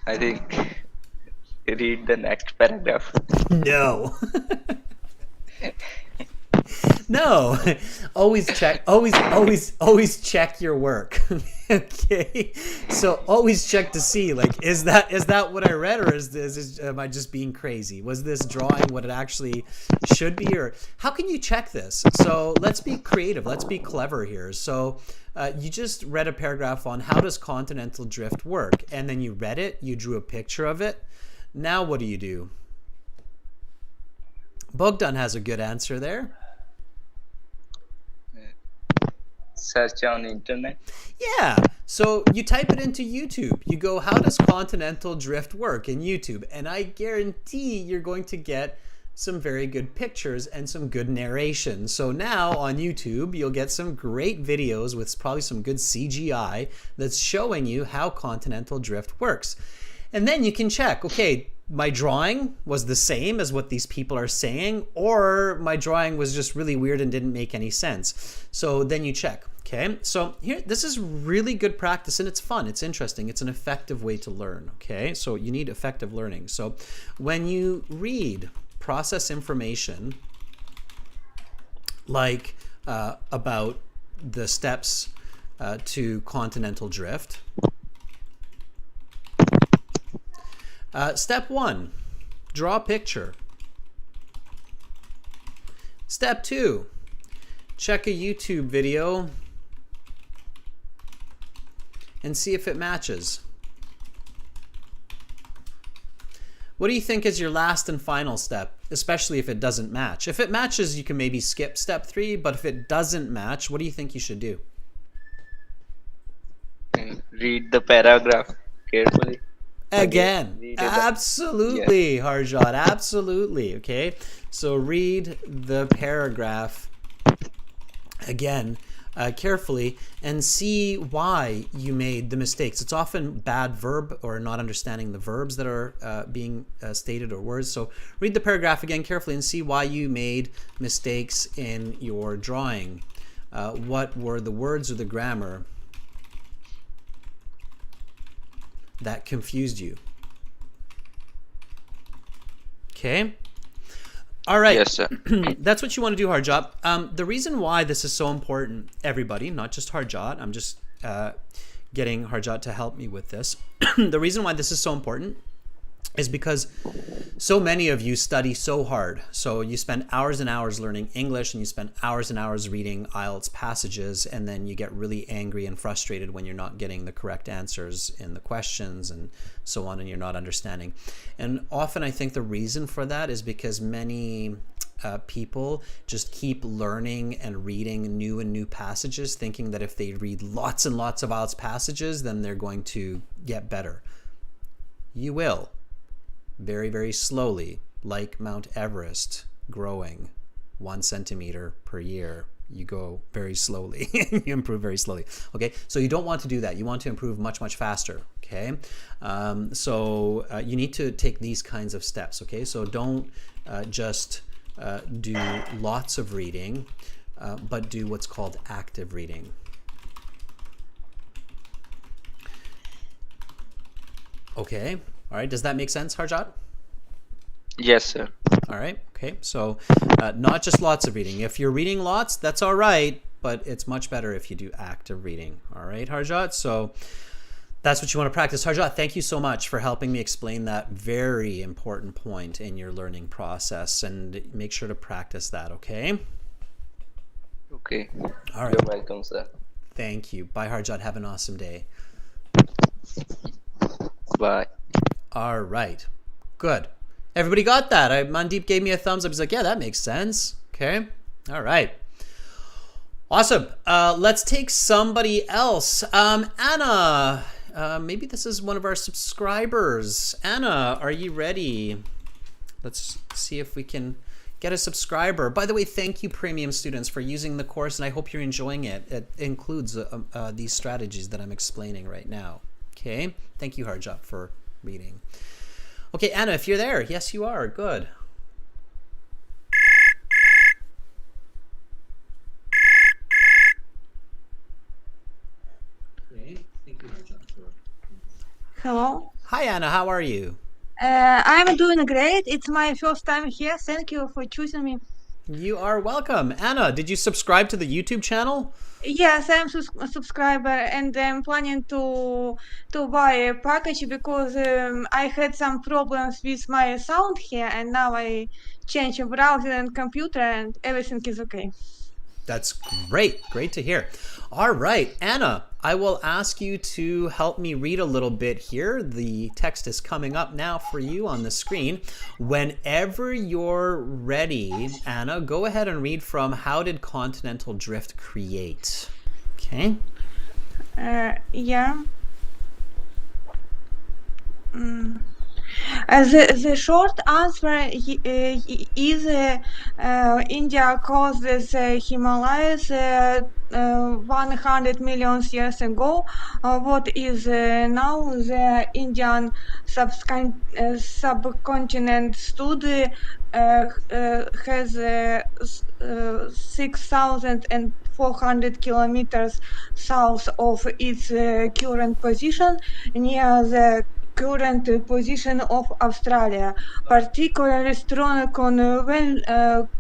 I think read the next paragraph. No. No. Always check your work. Okay. So always check to see, like, is that what I read, or am I just being crazy? Was this drawing what it actually should be, or how can you check this? So let's be creative. Let's be clever here. So you just read a paragraph on how does continental drift work, and then you read it, you drew a picture of it. Now what do? Bogdan has a good answer there. Search on internet. Yeah, so you type it into YouTube. You go, how does continental drift work in YouTube? And I guarantee you're going to get some very good pictures and some good narration. So now on YouTube, you'll get some great videos with probably some good CGI that's showing you how continental drift works. And then you can check, okay, my drawing was the same as what these people are saying, or my drawing was just really weird and didn't make any sense. So then you check, okay? So here, this is really good practice, and it's fun, it's interesting, it's an effective way to learn, okay? So you need effective learning. So when you read process information, like about the steps to continental drift, step 1, draw a picture. Step 2, check a YouTube video and see if it matches. What do you think is your last and final step, especially if it doesn't match? If it matches, you can maybe skip step 3, but if it doesn't match, what do you think you should do? Read the paragraph carefully. Again, Read it. absolutely, Harjot, absolutely. Okay, so read the paragraph again carefully and see why you made the mistakes. It's often bad verb or not understanding the verbs that are being stated or words. So read the paragraph again carefully and see why you made mistakes in your drawing. What were the words or the grammar that confused you? Okay. All right. Yes, sir. That's what you want to do, Harjot. The reason why this is so important, everybody, not just Harjot, I'm just getting Harjot to help me with this. The reason why this is so important is because so many of you study so hard. So you spend hours and hours learning English, and you spend hours and hours reading IELTS passages, and then you get really angry and frustrated when you're not getting the correct answers in the questions and so on, and you're not understanding. And often I think the reason for that is because many people just keep learning and reading new and new passages, thinking that if they read lots and lots of IELTS passages, then they're going to get better. You will. Very, very slowly, like Mount Everest growing 1 centimeter per year. You go very slowly. You improve very slowly. Okay, so you don't want to do that. You want to improve much, much faster. Okay, so you need to take these kinds of steps. Okay, so don't just do lots of reading, but do what's called active reading. Okay. All right, does that make sense, Harjot? Yes, sir. All right, okay, so not just lots of reading. If you're reading lots, that's all right, but it's much better if you do active reading. All right, Harjot, so that's what you want to practice. Harjot, thank you so much for helping me explain that very important point in your learning process, and make sure to practice that, okay? Okay. All right. You're welcome, sir. Thank you. Bye, Harjot. Have an awesome day. Bye. All right, good. Everybody got that? Mandeep gave me a thumbs up. He's like, yeah, that makes sense. Okay, all right. Awesome. Let's take somebody else. Anna, maybe this is one of our subscribers. Anna, are you ready? Let's see if we can get a subscriber. By the way, thank you, premium students, for using the course, and I hope you're enjoying it. It includes these strategies that I'm explaining right now. Okay, thank you, Harjot, for reading. Okay, Anna, if you're there, yes, you are. Good. Okay, thank you, Harjot, for... Hello. Hi, Anna. How are you? I'm doing great. It's my first time here. Thank you for choosing me. You are welcome. Anna, did you subscribe to the YouTube channel? Yes, I'm a subscriber, and I'm planning to buy a package because I had some problems with my sound here, and now I changed a browser and computer, and everything is okay. That's great. Great to hear. All right, Anna, I will ask you to help me read a little bit here. The text is coming up now for you on the screen. Whenever you're ready, Anna, go ahead and read from How Did Continental Drift Create? Okay. Yeah. The short answer is India caused the Himalayas 100 million years ago. What is now the Indian subcontinent stood has 6,400 kilometers south of its current position, near the current position of Australia. Particularly strong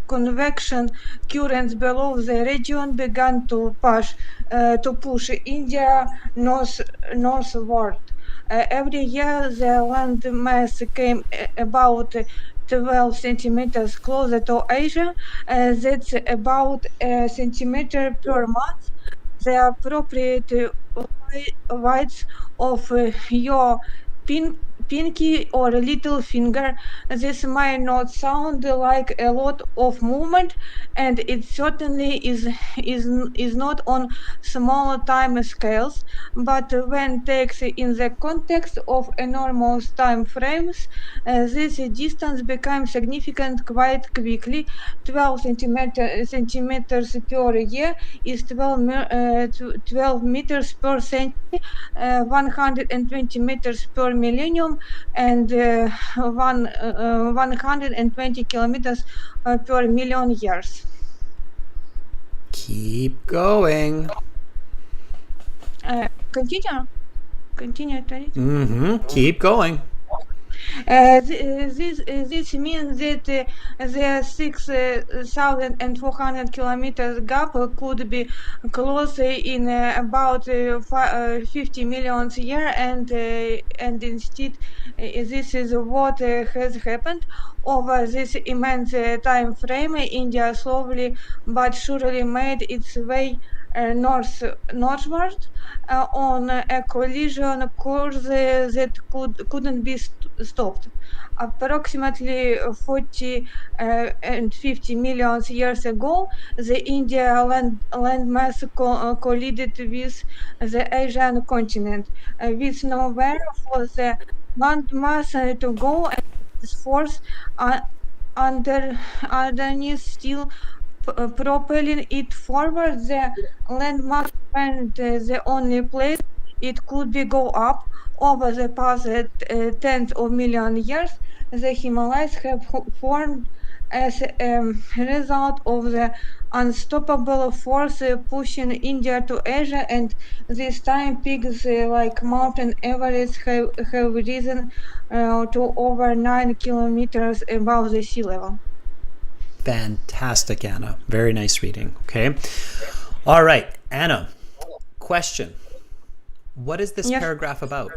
convection currents below the region began to push India northward. Every year, the land mass came about 12 centimeters closer to Asia. That's about a centimeter per month. The appropriate width of your pinky or little finger. This might not sound like a lot of movement, and it certainly is not on small time scales. But when taken in the context of enormous time frames, this distance becomes significant quite quickly. 12 centimeters per year is 12 meters per century, 120 meters per millennium, and 120 kilometers per million years. Keep going. Continue. Continue. Keep going. This means that the 6,400 kilometers gap could be closed in about 50 million years, and instead this is what has happened over this immense time frame. India slowly but surely made its way northward on a collision course that couldn't be stopped. Approximately 40 and 50 million years ago, the India landmass collided with the Asian continent, with nowhere for the landmass to go, and this force underneath still propelling it forward. The landmass went the only place it could be go up. Over the past tens of million years, the Himalayas have formed as a result of the unstoppable force pushing India to Asia, and this time peaks like Mountain Everest have risen to over 9 kilometers above the sea level. Fantastic, Anna. Very nice reading. Okay. All right, Anna. Question. What is this paragraph about?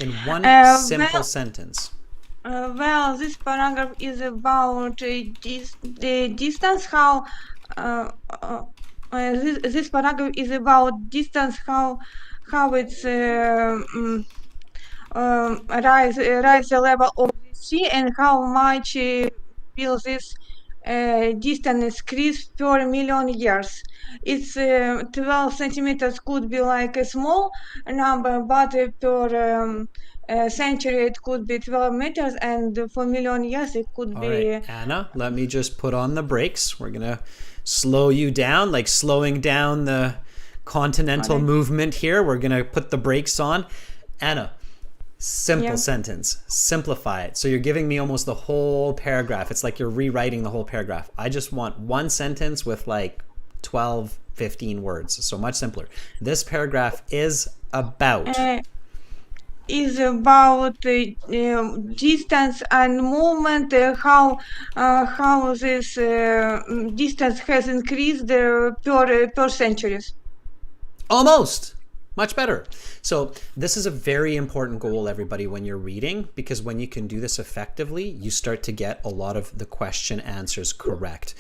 In one simple sentence. Well, this paragraph is about the distance. How this paragraph is about distance. How it's rise the level of the sea, and how much will this distance increase per million years. It's 12 centimeters could be like a small number, but per century it could be 12 meters, and for million years it could All be. right, Anna, let me just put on the brakes. We're going to slow you down, like slowing down the continental movement here. We're going to put the brakes on. Anna, simple sentence. Simplify it. So you're giving me almost the whole paragraph. It's like you're rewriting the whole paragraph. I just want one sentence with like 12, 15 words. So much simpler. This paragraph is about distance and movement, how this distance has increased per centuries. Almost. Much better. So this is a very important goal, everybody, when you're reading, because when you can do this effectively, you start to get a lot of the question answers correct.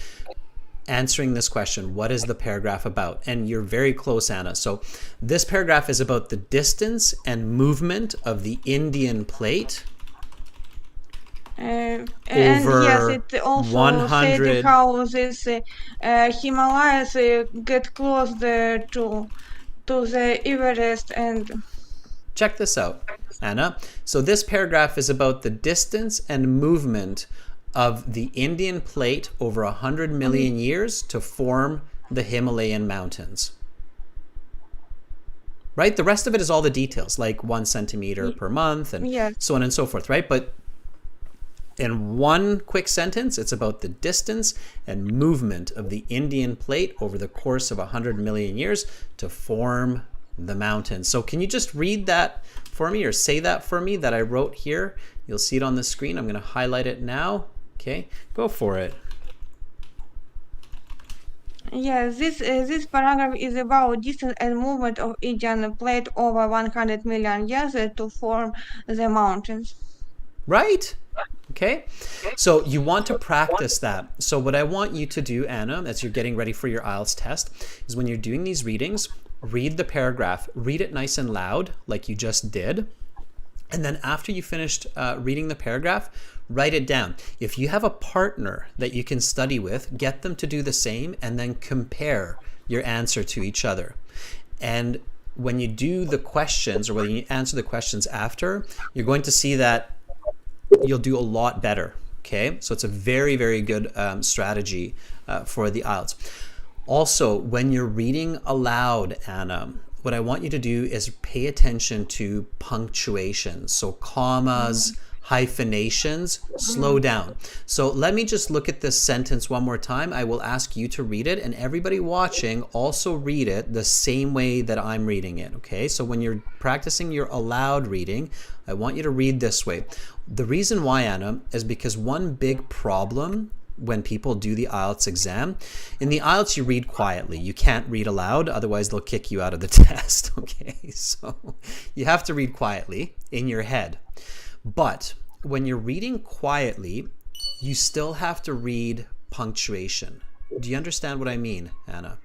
Answering this question, what is the paragraph about? And you're very close, Anna. So this paragraph is about the distance and movement of the Indian plate And over yes, it also 100 said how this Himalayas get close to the Everest. And check this out, Anna. So this paragraph is about the distance and movement of the Indian plate over 100 million years to form the Himalayan mountains. Right? The rest of it is all the details, like 1 centimeter per month and so on and so forth, right? But in one quick sentence, it's about the distance and movement of the Indian plate over the course of 100 million years to form the mountains. So can you just read that for me, or say that for me that I wrote here? You'll see it on the screen. I'm going to highlight it now. Okay, go for it. Yes, this paragraph is about distance and movement of Indian plate over 100 million years to form the mountains. Right? Okay, so you want to practice that. So what I want you to do, Anna, as you're getting ready for your IELTS test, is when you're doing these readings, read the paragraph, read it nice and loud like you just did. And then after you finished reading the paragraph, write it down. If you have a partner that you can study with, get them to do the same and then compare your answer to each other. And when you do the questions, or when you answer the questions after, you're going to see that you'll do a lot better. Okay, so it's a very, very good strategy for the IELTS. Also, when you're reading aloud, Anna, what I want you to do is pay attention to punctuation. So commas, hyphenations, slow down. So let me just look at this sentence one more time. I will ask you to read it, and everybody watching also read it the same way that I'm reading it, okay? So when you're practicing your aloud reading, I want you to read this way. The reason why, Anna, is because one big problem when people do the IELTS exam, in the IELTS you read quietly. You can't read aloud, otherwise they'll kick you out of the test, okay? So you have to read quietly in your head. But when you're reading quietly, you still have to read punctuation. Do you understand what I mean, Anna?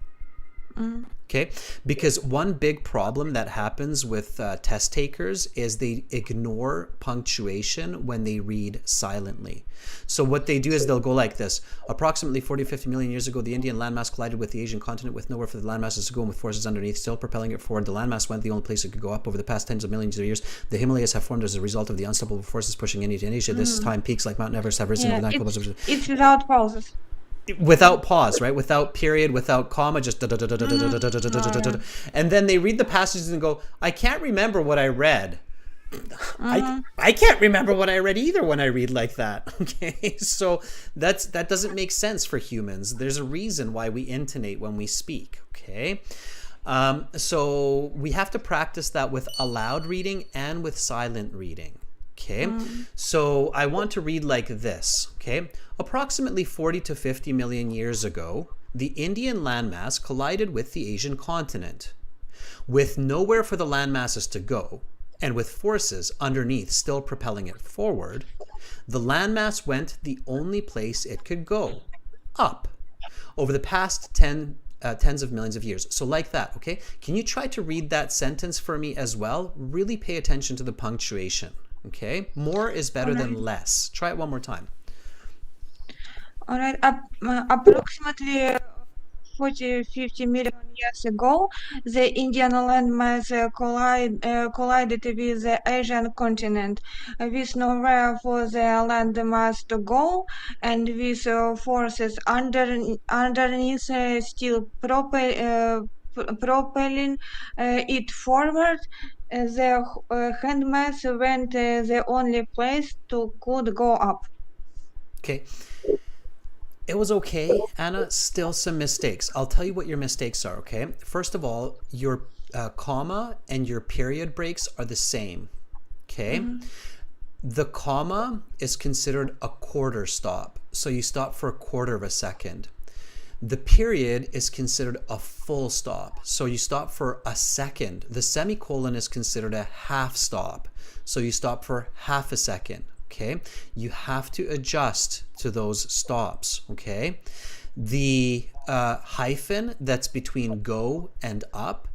Okay, because one big problem that happens with test takers is they ignore punctuation when they read silently. So what they do is they'll go like this. Approximately 40 to 50 million years ago, the Indian landmass collided with the Asian continent with nowhere for the landmasses to go and with forces underneath still propelling it forward. The landmass went the only place it could go up. Over the past tens of millions of years, the Himalayas have formed as a result of the unstoppable forces pushing India to Asia. This time, peaks like Mount Everest have risen over the It's without pauses. Without pause, right? Without period, without comma, just and then they read the passages and go, I can't remember what I read. I can't remember what I read either when I read like that. Okay, so that doesn't make sense for humans. There's a reason why we intonate when we speak. Okay, so we have to practice that with aloud reading and with silent reading. Okay, so I want to read like this. Okay, approximately 40 to 50 million years ago, the Indian landmass collided with the Asian continent. With nowhere for the landmasses to go, and with forces underneath still propelling it forward, the landmass went the only place it could go, up, over the past tens of millions of years. So like that, okay? Can you try to read that sentence for me as well? Really pay attention to the punctuation. Okay, more is better than less. Try it one more time. All right, approximately 40-50 million years ago, the Indian landmass collided with the Asian continent, with nowhere for the landmass to go, and with forces underneath still propelling it forward. The landmass went the only place to could go up. Okay. It was okay, Anna. Still some mistakes. I'll tell you what your mistakes are, okay? First of all, your comma and your period breaks are the same, okay? The comma is considered a quarter stop. So you stop for a quarter of a second. The period is considered a full stop. So you stop for a second. The semicolon is considered a half stop. So you stop for half a second. Okay, you have to adjust to those stops. Okay, the hyphen that's between go and up,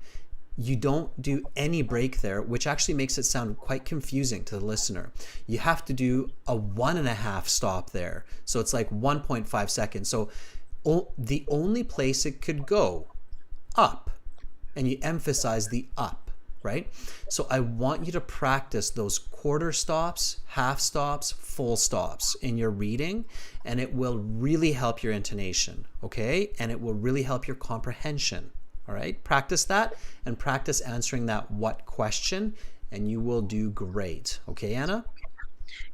you don't do any break there, which actually makes it sound quite confusing to the listener. You have to do a 1.5 stop there, so it's like 1.5 seconds. So the only place it could go, up, and you emphasize the up, right? So I want you to practice those quarter stops, half stops, full stops in your reading, and it will really help your intonation, okay? And it will really help your comprehension, all right? Practice that and practice answering that what question, and you will do great. Okay, Anna?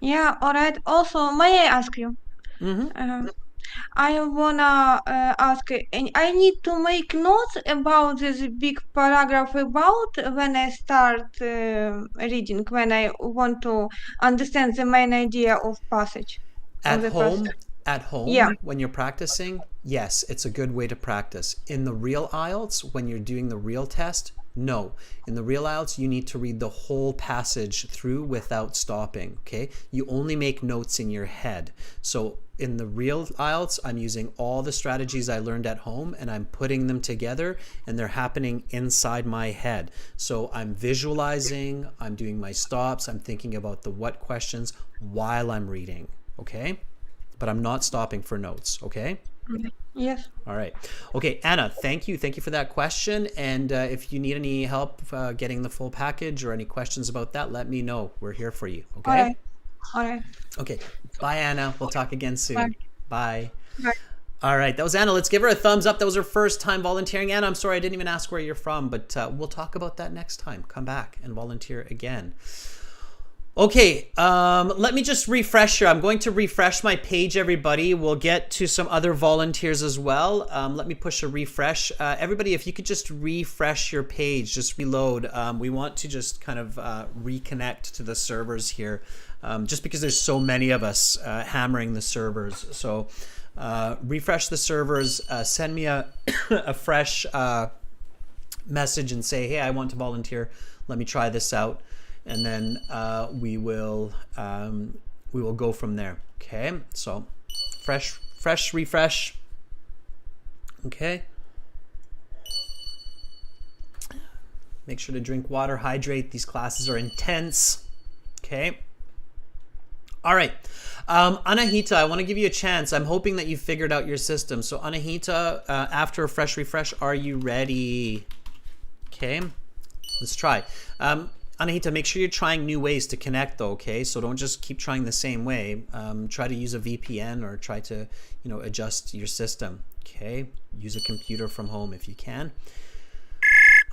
Yeah, all right. Also, may I ask you? I wanna ask, I need to make notes about this big paragraph about when I start reading, when I want to understand the main idea of passage. At home, Yeah. when you're practicing, yes, it's a good way to practice. In the real IELTS, when you're doing the real test, no. In the real IELTS, you need to read the whole passage through without stopping, okay? You only make notes in your head. So in the real IELTS, I'm using all the strategies I learned at home and I'm putting them together, and they're happening inside my head. So I'm visualizing, I'm doing my stops, I'm thinking about the what questions while I'm reading, okay? But I'm not stopping for notes, okay? Yes. All right. Okay, Anna, thank you. Thank you for that question. And if you need any help getting the full package or any questions about that, let me know. We're here for you, okay? All right. All right. Okay. Bye, Anna. We'll talk again soon. Bye. Bye. All right. That was Anna. Let's give her a thumbs up. That was her first time volunteering. Anna, I'm sorry I didn't even ask where you're from, but we'll talk about that next time. Come back and volunteer again. Okay, let me just refresh here. I'm going to refresh my page, everybody. We'll get to some other volunteers as well. Let me push a refresh. Everybody, if you could just refresh your page, just reload. We want to just kind of reconnect to the servers here, just because there's so many of us hammering the servers. So refresh the servers, send me a, a fresh message and say, hey, I want to volunteer. Let me try this out. And then we will go from there. Okay, so fresh refresh. Okay. Make sure to drink water, hydrate. These classes are intense. Okay. All right. Anahita, I want to give you a chance. I'm hoping that you figured out your system. So Anahita, after a fresh refresh, are you ready? Okay. Let's try. Anahita, make sure you're trying new ways to connect though, okay? So don't just keep trying the same way. Try to use a VPN or try to, adjust your system, okay? Use a computer from home if you can.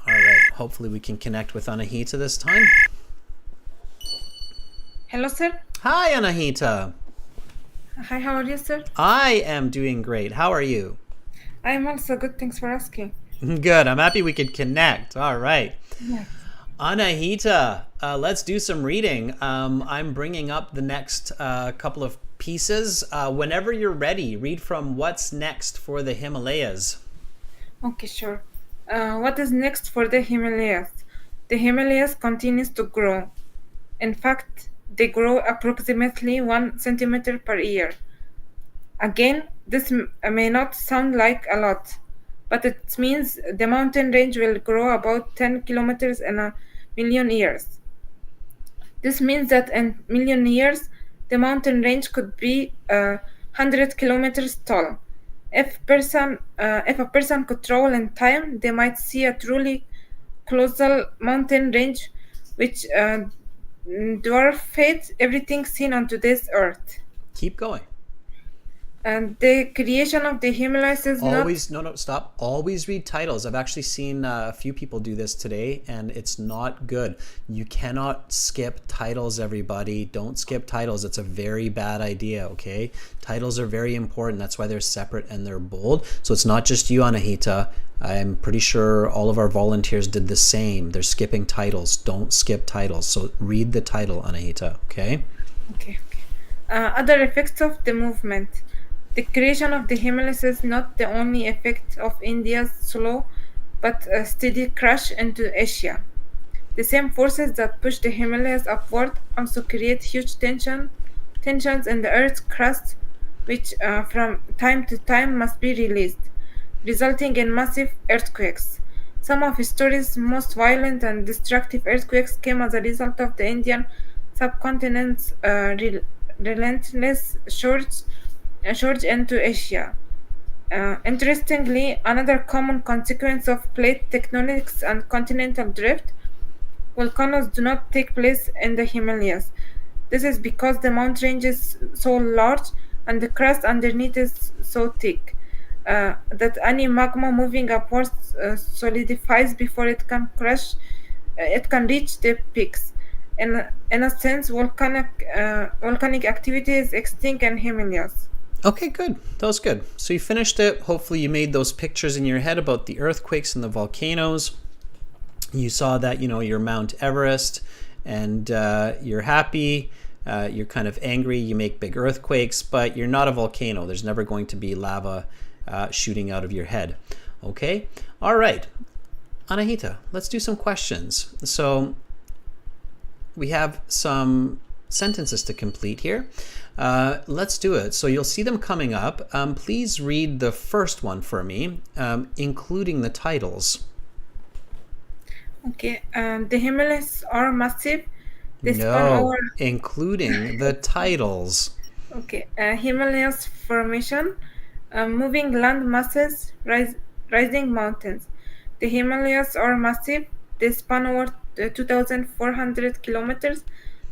All right, hopefully we can connect with Anahita this time. Hello, sir. Hi, Anahita. Hi, how are you, sir? I am doing great. How are you? I am also good. Thanks for asking. Good. I'm happy we could connect. All right. Yes. Anahita, let's do some reading. I'm bringing up the next couple of pieces. Whenever you're ready, read from What's Next for the Himalayas. Okay, sure. What is next for the Himalayas? The Himalayas continues to grow. In fact, they grow approximately 1 centimeter per year. Again, this may not sound like a lot, but it means the mountain range will grow about 10 kilometers in a million years. This means that in million years, the mountain range could be 100 kilometers tall. If a person could travel in time, they might see a truly colossal mountain range which dwarfs everything seen on today's Earth. Keep going. And the creation of the Himalayas is always stop. Always read titles. I've actually seen a few people do this today, and it's not good. You cannot skip titles, everybody. Don't skip titles. It's a very bad idea, okay? Titles are very important. That's why they're separate and they're bold. So it's not just you, Anahita. I'm pretty sure all of our volunteers did the same. They're skipping titles. Don't skip titles. So read the title, Anahita, okay? Okay. Other effects of the movement. The creation of the Himalayas is not the only effect of India's slow but steady crash into Asia. The same forces that push the Himalayas upward also create huge tensions in the Earth's crust, which from time to time must be released, resulting in massive earthquakes. Some of history's most violent and destructive earthquakes came as a result of the Indian subcontinent's relentless surge into Asia. Interestingly, another common consequence of plate tectonics and continental drift, volcanoes do not take place in the Himalayas. This is because the mountain range is so large and the crust underneath is so thick that any magma moving upwards solidifies before it can crash. It can reach the peaks. In a sense, volcanic activity is extinct in Himalayas. Okay, good. That was good. So you finished it. Hopefully you made those pictures in your head about the earthquakes and the volcanoes. You saw that, you're Mount Everest and you're happy. You're kind of angry. You make big earthquakes, but you're not a volcano. There's never going to be lava shooting out of your head. Okay? All right. Anahita, let's do some questions. So we have some sentences to complete here. Let's do it. So you'll see them coming up. Please read the first one for me, including the titles. Okay. The Himalayas are massive. They span No, over. including the titles. Okay. Himalayas formation, moving land masses, rising mountains. The Himalayas are massive. They span over 2,400 kilometers,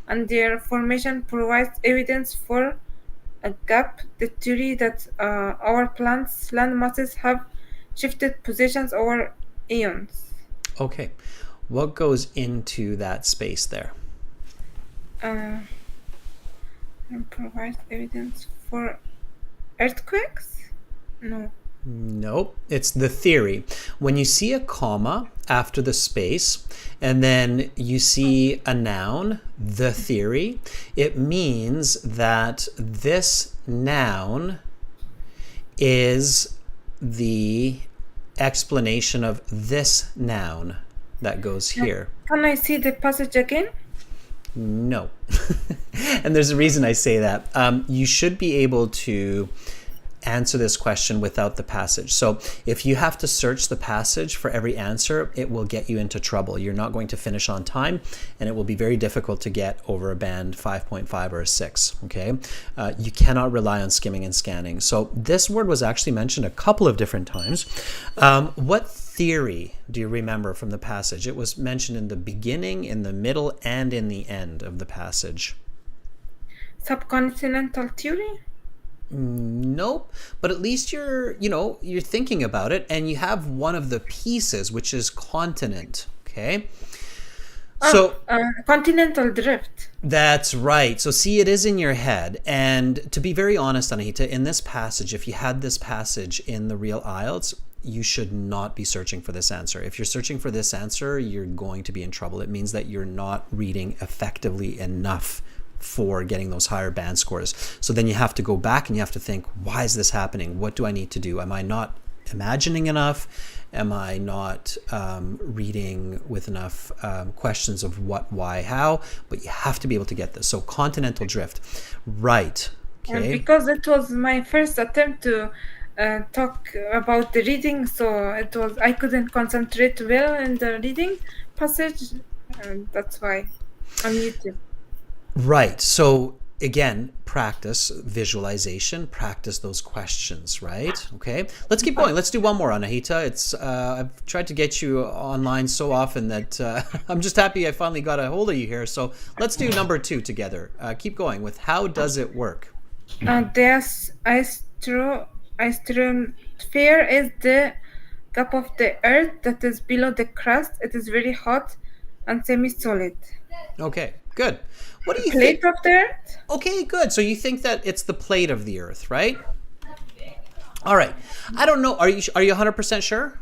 and their formation provides evidence for a gap. The theory that our planet's land masses have shifted positions over eons. Okay. What goes into that space there? And provides evidence for earthquakes? No. Nope, it's the theory. When you see a comma after the space and then you see a noun, the theory, it means that this noun is the explanation of this noun that goes here. Can I see the passage again? No. And there's a reason I say that. You should be able to answer this question without the passage. So if you have to search the passage for every answer, it will get you into trouble. You're not going to finish on time, and it will be very difficult to get over a band 5.5 or a 6. Okay, you cannot rely on skimming and scanning. So this word was actually mentioned a couple of different times. What theory do you remember from the passage? It was mentioned in the beginning, in the middle, and in the end of the passage. Subcontinental theory? Nope, but at least you're thinking about it, and you have one of the pieces, which is continent. Okay, so continental drift. That's right. So see, it is in your head. And to be very honest, Anahita, in this passage, if you had this passage in the real IELTS, you should not be searching for this answer. If you're searching for this answer, you're going to be in trouble. It means that you're not reading effectively enough for getting those higher band scores. So then you have to go back and you have to think, why is this happening? What do I need to do? Am I not imagining enough? Am I not reading with enough questions of what, why, how? But you have to be able to get this. So continental drift. Right. Okay. And because it was my first attempt to talk about the reading, so I couldn't concentrate well in the reading passage, and that's why I'm muted. Right. So again, practice visualization, practice those questions, right? Okay. Let's keep going. Let's do one more, Anahita. It's I've tried to get you online so often that I'm just happy I finally got a hold of you here. So let's do number 2 together. Keep going with how does it work? The astrosphere is the cap of the earth that is below the crust. It is very hot and semi-solid. Okay, good. What do you Plate think? of the earth? Okay, good. So you think that it's the plate of the earth, right? All right. I don't know. Are you 100% sure?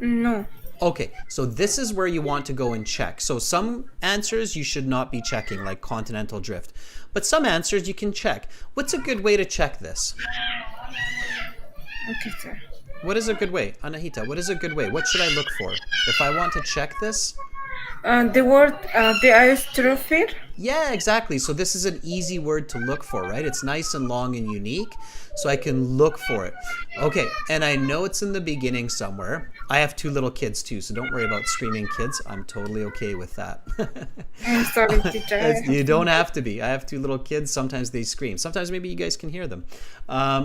No. Okay, so this is where you want to go and check. So some answers you should not be checking, like continental drift. But some answers you can check. What's a good way to check this? Okay, sir. What is a good way? Anahita, what is a good way? What should I look for? If I want to check this? The word, the astrosphere. Yeah, exactly. So this is an easy word to look for, right? It's nice and long and unique, so I can look for it. Okay, and I know it's in the beginning somewhere. I have 2 little kids too, so don't worry about screaming kids. I'm totally okay with that. I'm sorry, teacher. You don't have to be. I have 2 little kids. Sometimes they scream. Sometimes maybe you guys can hear them.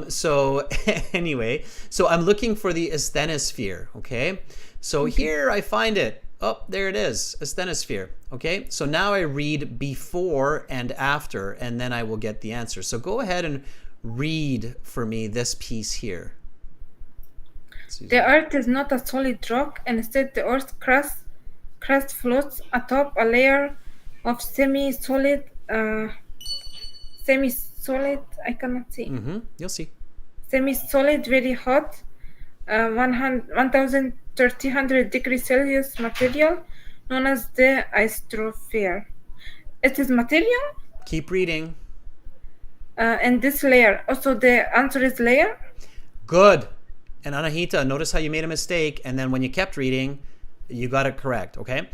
So anyway, so I'm looking for the asthenosphere, okay? So here I find it. Oh, there it is, asthenosphere. Okay, so now I read before and after, and then I will get the answer. So go ahead and read for me this piece here. The earth is not a solid rock. Instead, the earth's crust floats atop a layer of semi-solid, I cannot see. You'll see. Semi-solid, very hot, 1,300 degrees Celsius material known as the astrosphere. It is material? Keep reading. And this layer. Also, the answer is layer? Good. And Anahita, notice how you made a mistake, and then when you kept reading, You got it correct, okay?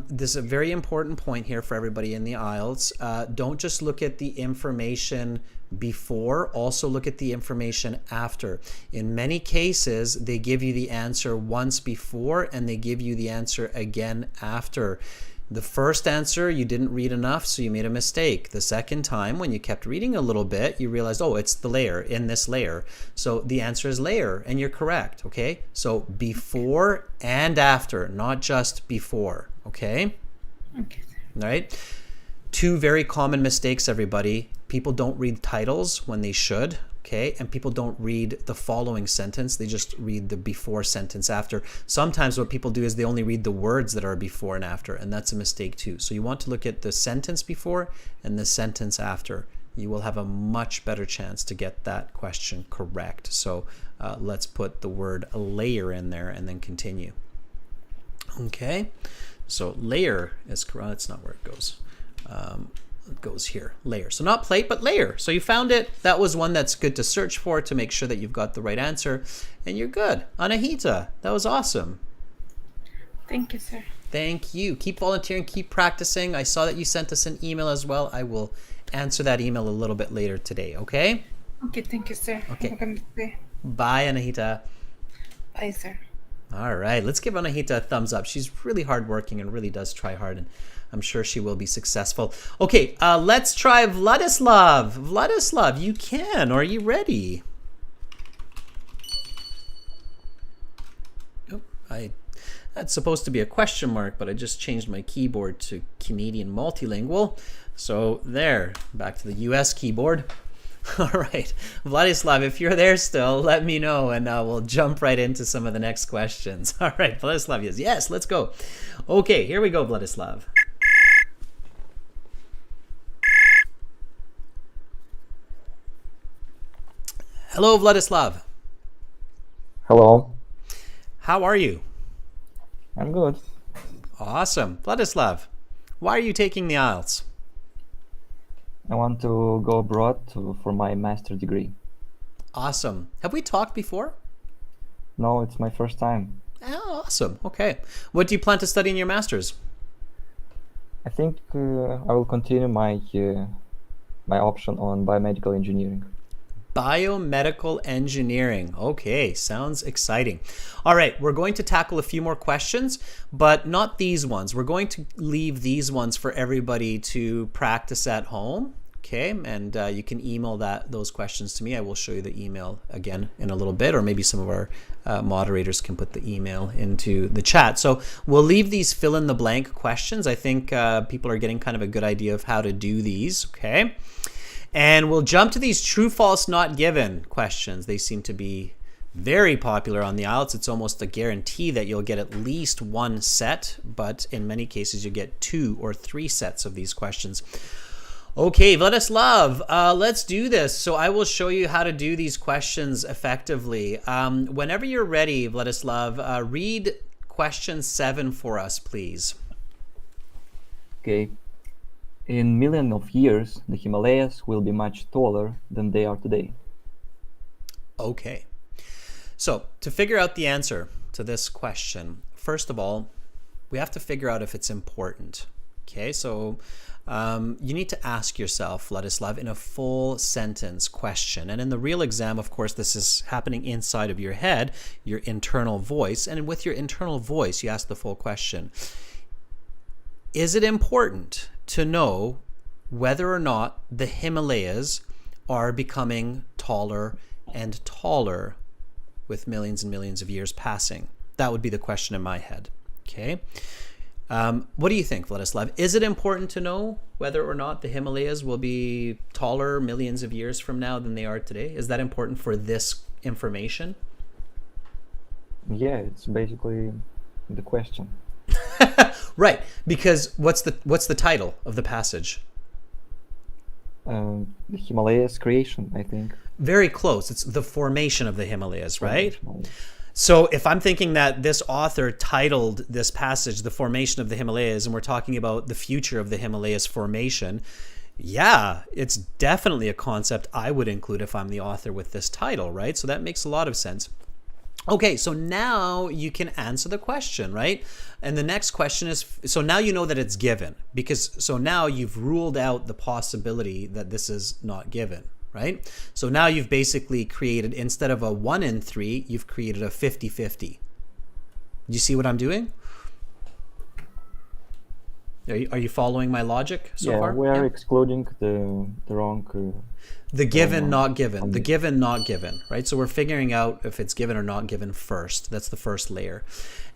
This is a very important point here for everybody in the IELTS. Don't just look at the information before, also look at the information after. In many cases, they give you the answer once before and they give you the answer again after. The first answer, you didn't read enough, so you made a mistake. The second time, when you kept reading a little bit, you realized, oh, it's the layer, in this layer. So the answer is layer, and you're correct, okay? So before and after, not just before, okay? Okay. All right? Two very common mistakes, everybody. People don't read titles when they should, okay? And people don't read the following sentence. They just read the before sentence after. Sometimes what people do is they only read the words that are before and after, and that's a mistake too. So you want to look at the sentence before and the sentence after. You will have a much better chance to get that question correct. So let's put the word layer in there and then continue. Okay, so layer is correct. That's not where it goes. It goes here, layer. So not plate, but layer. So you found it. That was one that's good to search for to make sure that you've got the right answer. And you're good. Anahita, that was awesome. Thank you, sir. Thank you. Keep volunteering, keep practicing. I saw that you sent us an email as well. I will answer that email a little bit later today, okay? Okay, thank you, sir. Okay. Have a good day. Bye, Anahita. Bye, sir. All right, let's give Anahita a thumbs up. She's really hardworking and really does try hard, and I'm sure she will be successful. Okay, let's try Vladislav. Vladislav, you can. Are you ready? Oh, that's supposed to be a question mark, but I just changed my keyboard to Canadian multilingual. So there, back to the US keyboard. All right, Vladislav, if you're there still, let me know and we'll jump right into some of the next questions. All right, Vladislav, yes, let's go. Okay, here we go, Vladislav. Hello, Vladislav. Hello. How are you? I'm good. Awesome. Vladislav, why are you taking the IELTS? I want to go abroad for my master degree. Awesome. Have we talked before? No, it's my first time. Oh, awesome. Okay. What do you plan to study in your master's? I think I will continue my option on biomedical engineering. Biomedical engineering. Okay, sounds exciting. All right, we're going to tackle a few more questions, but not these ones. We're going to leave these ones for everybody to practice at home. Okay, and you can email those questions to me. I will show you the email again in a little bit, or maybe some of our moderators can put the email into the chat. So we'll leave these fill in the blank questions. I think people are getting kind of a good idea of how to do these. Okay. And we'll jump to these true, false, not given questions. They seem to be very popular on the IELTS. It's almost a guarantee that you'll get at least one set, but in many cases you get 2 or 3 sets of these questions. Okay, Vladislav, let's do this. So I will show you how to do these questions effectively. Whenever you're ready, Vladislav, read question 7 for us, please. Okay. In millions of years, the Himalayas will be much taller than they are today. Okay. So to figure out the answer to this question, first of all, we have to figure out if it's important. Okay, so you need to ask yourself, Vladislav, in a full sentence question. And in the real exam, of course, this is happening inside of your head, your internal voice. And with your internal voice, you ask the full question. Is it important to know whether or not the Himalayas are becoming taller and taller with millions and millions of years passing? That would be the question in my head. Okay. What do you think, Vladislav? Is it important to know whether or not the Himalayas will be taller millions of years from now than they are today? Is that important for this information? Yeah, it's basically the question. Right, because what's the title of the passage? The Himalayas creation, I think. Very close. It's the formation of the Himalayas, right? So if I'm thinking that this author titled this passage, The Formation of the Himalayas, and we're talking about the future of the Himalayas formation, yeah, it's definitely a concept I would include if I'm the author with this title, right? So that makes a lot of sense. Okay, so now you can answer the question, right? And the next question is, so now you know that it's given, because so now you've ruled out the possibility that this is not given, right? So now you've basically created, instead of a 1 in 3, you've created a 50-50. Do you see what I'm doing? Are you following my logic so far? We are excluding the wrong. The given, not given. The given, not given, right? So we're figuring out if it's given or not given first. That's the first layer.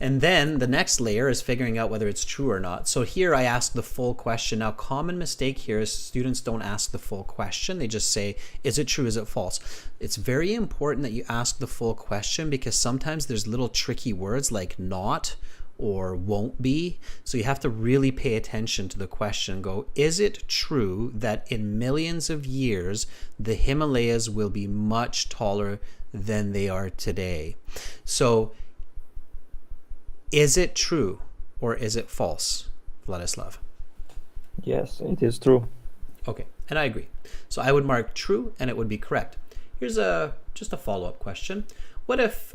And then the next layer is figuring out whether it's true or not. So here I ask the full question. Now, common mistake here is students don't ask the full question. They just say, is it true, is it false? It's very important that you ask the full question, because sometimes there's little tricky words like not or won't be. So you have to really pay attention to the question and go, is it true that in millions of years, the Himalayas will be much taller than they are today? So is it true or is it false, Vladislav? Yes, it is true. Okay, and I agree. So I would mark true and it would be correct. Here's just a follow-up question. What if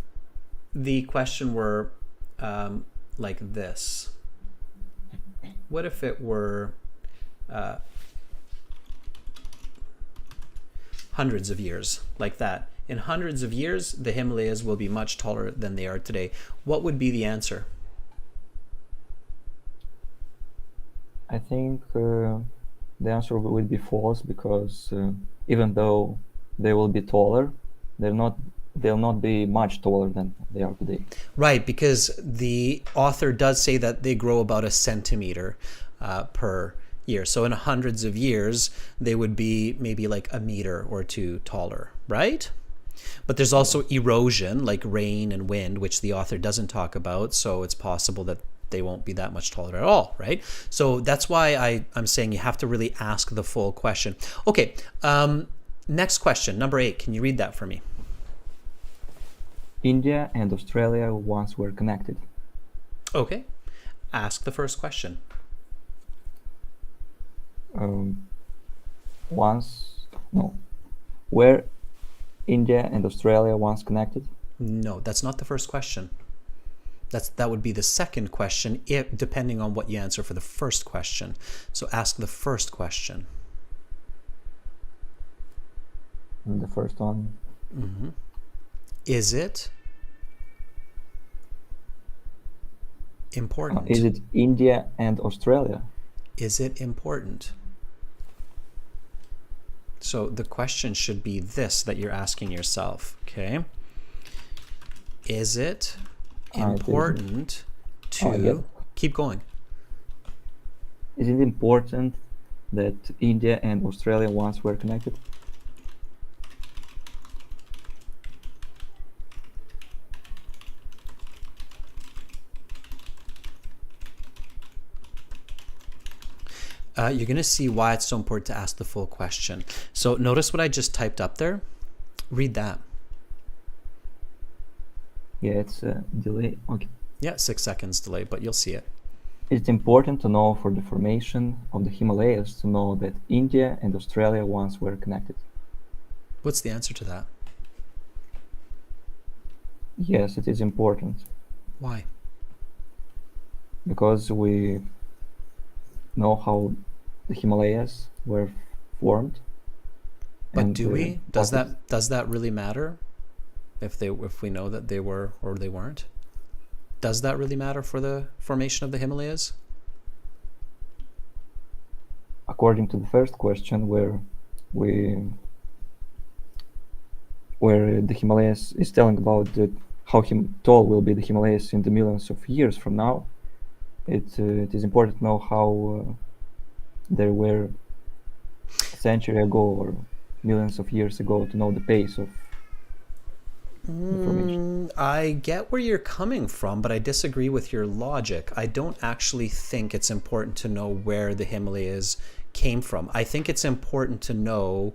the question were like this? What if it were hundreds of years, like that? In hundreds of years, the Himalayas will be much taller than they are today. What would be the answer? I think the answer would be false, because even though they will be taller, they'll not be much taller than they are today. Right, because the author does say that they grow about a centimeter per year. So in hundreds of years, they would be maybe like a meter or two taller, right? But there's also erosion, like rain and wind, which the author doesn't talk about. So it's possible that they won't be that much taller at all, right? So that's why I'm saying you have to really ask the full question. Okay, next question, number 8. Can you read that for me? India and Australia once were connected. Okay, ask the first question. Were India and Australia once connected? No, that's not the first question. That would be the second question, depending on what you answer for the first question. So ask the first question. The first one. Mm-hmm. Is it important? Is it India and Australia? Is it important? So the question should be this that you're asking yourself, okay? Is it important to... Keep going. Is it important that India and Australia once were connected? You're going to see why it's so important to ask the full question. So notice what I just typed up there. Read that. Yeah, it's a delay. Okay. Yeah, 6 seconds delay, but you'll see it. It's important to know for the formation of the Himalayas to know that India and Australia once were connected. What's the answer to that? Yes, it is important. Why? Because we know how the Himalayas were formed. But do we? Does that really matter? If we know that they were or they weren't? Does that really matter for the formation of the Himalayas? According to the first question, where the Himalayas is telling about how tall will be the Himalayas in the millions of years from now, it is important to know how they were a century ago or millions of years ago, to know the pace of information. I get where you're coming from, but I disagree with your logic. I don't actually think it's important to know where the Himalayas came from. I think it's important to know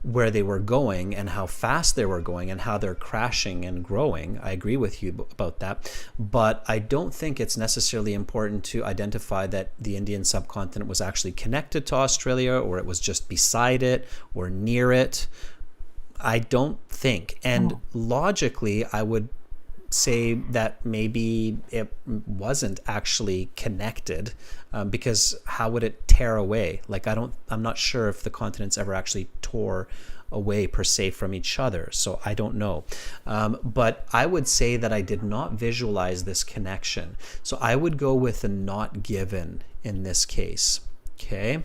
where they were going and how fast they were going and how they're crashing and growing. I agree with you about that. But I don't think it's necessarily important to identify that the Indian subcontinent was actually connected to Australia, or it was just beside it or near it. I don't think. And logically, I would say that maybe it wasn't actually connected, because how would it tear away? Like, I'm not sure if the continents ever actually tore away per se from each other, so I don't know. But I would say that I did not visualize this connection, so I would go with a not given in this case. Okay.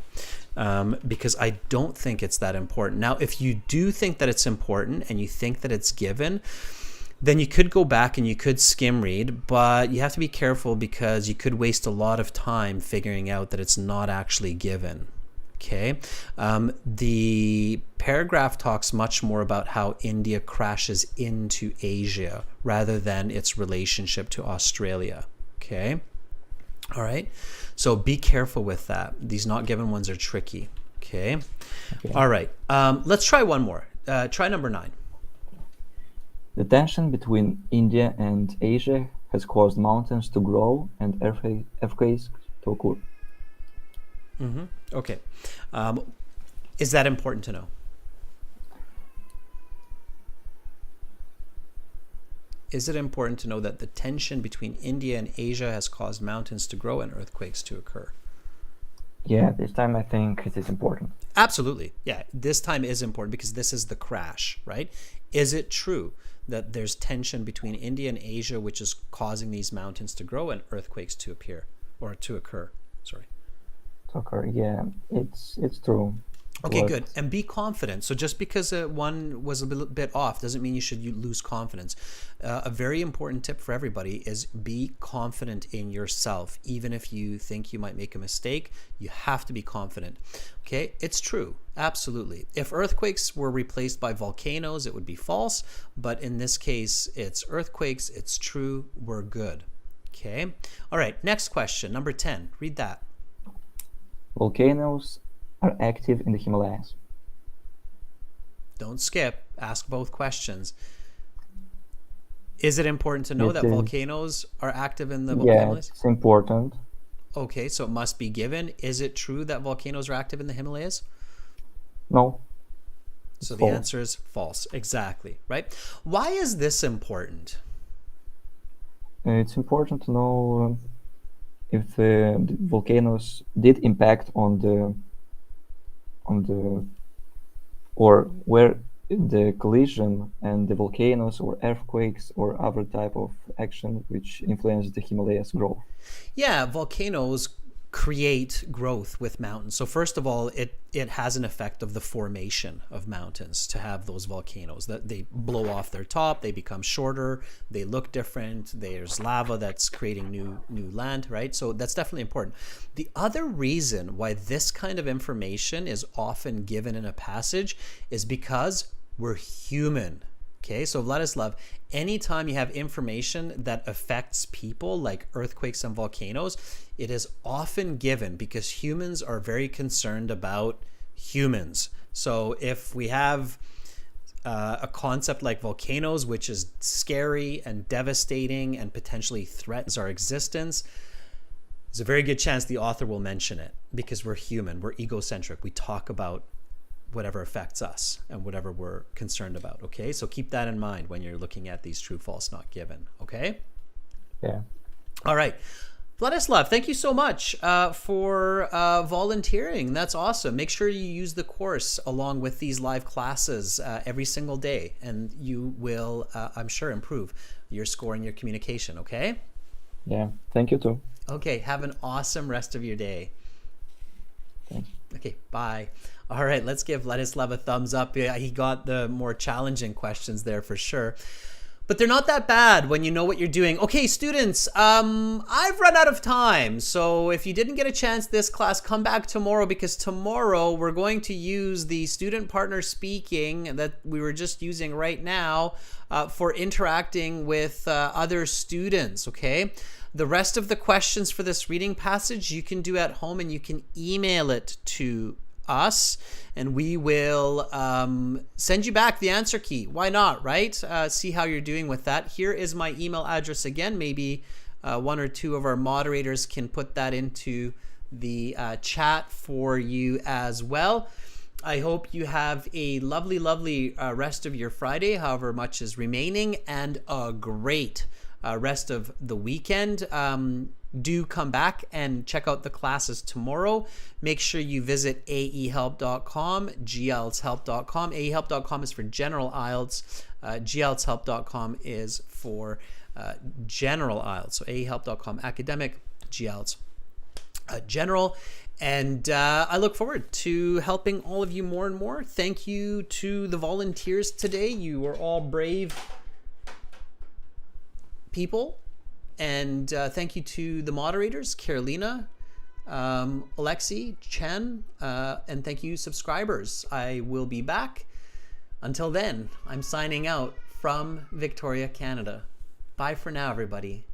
Because I don't think it's that important. Now, if you do think that it's important and you think that it's given, then you could go back and you could skim read, but you have to be careful because you could waste a lot of time figuring out that it's not actually given. Okay. The paragraph talks much more about how India crashes into Asia rather than its relationship to Australia. Okay. All right. So be careful with that. These not given ones are tricky. Okay. All right. Let's try one more. Try number 9. The tension between India and Asia has caused mountains to grow and earthquakes to occur. Okay. Is that important to know? Is it important to know that the tension between India and Asia has caused mountains to grow and earthquakes to occur? Yeah, this time I think it is important. Absolutely. Yeah, this time is important because this is the crash, right? Is it true that there's tension between India and Asia which is causing these mountains to grow and earthquakes to appear or to occur? Sorry. To occur, yeah, it's true. Okay, But good. And be confident. So just because one was a bit off doesn't mean you should lose confidence. A very important tip for everybody is be confident in yourself. Even if you think you might make a mistake, you have to be confident. Okay, it's true. Absolutely. If earthquakes were replaced by volcanoes, it would be false. But in this case, it's earthquakes. It's true. We're good. Okay. All right. Next question, number 10. Read that. volcanoes are active in the Himalayas. Don't skip. Ask both questions. Is it important to know It that is. volcanoes are active in the Yeah, Himalayas? it's important. Okay, so it must be given. Is it true that volcanoes are active in the Himalayas? No, So the false. answer is false. Exactly, right? Why is this important? It's important to know if the volcanoes did impact on the or where the collision and the volcanoes or earthquakes or other type of action which influence the Himalayas growth. Yeah, volcanoes create growth with mountains. So first of all, it has an effect of the formation of mountains to have those volcanoes. That they blow off their top, they become shorter, they look different, there's lava that's creating new land, right? So that's definitely important. The other reason why this kind of information is often given in a passage is because we're human. Okay, so Vladislav, anytime you have information that affects people like earthquakes and volcanoes, it is often given because humans are very concerned about humans. So if we have a concept like volcanoes, which is scary and devastating and potentially threatens our existence, there's a very good chance the author will mention it because we're human, we're egocentric, we talk about whatever affects us and whatever we're concerned about. Okay, so keep that in mind when you're looking at these true, false, not given. Okay. Yeah. All right, Vladislav, thank you so much for volunteering. That's awesome. Make sure you use the course along with these live classes every single day, and you will, I'm sure, improve your score and your communication. Okay. Yeah. Thank you too. Okay. Have an awesome rest of your day. Thanks. Okay, bye. All right, let's give Vladislav a thumbs up. Yeah, he got the more challenging questions there for sure. But they're not that bad when you know what you're doing. Okay, students, I've run out of time. So if you didn't get a chance this class, come back tomorrow because tomorrow we're going to use the student partner speaking that we were just using right now for interacting with other students, okay? The rest of the questions for this reading passage you can do at home and you can email it to us and we will send you back the answer key. Why not, right? See how you're doing with that. Here is my email address again. Maybe one or two of our moderators can put that into the chat for you as well. I hope you have a lovely, lovely rest of your Friday, however much is remaining, and a great rest of the weekend. Do come back and check out the classes tomorrow. Make sure you visit aehelp.com, glshelp.com. aehelp.com is for general IELTS. glshelp.com is for general IELTS. So aehelp.com academic, GLs general. And I look forward to helping all of you more and more. Thank you to the volunteers today. You are all brave people. And thank you to the moderators, Carolina, Alexi, Chen, and thank you, subscribers. I will be back. Until then, I'm signing out from Victoria, Canada. Bye for now, everybody.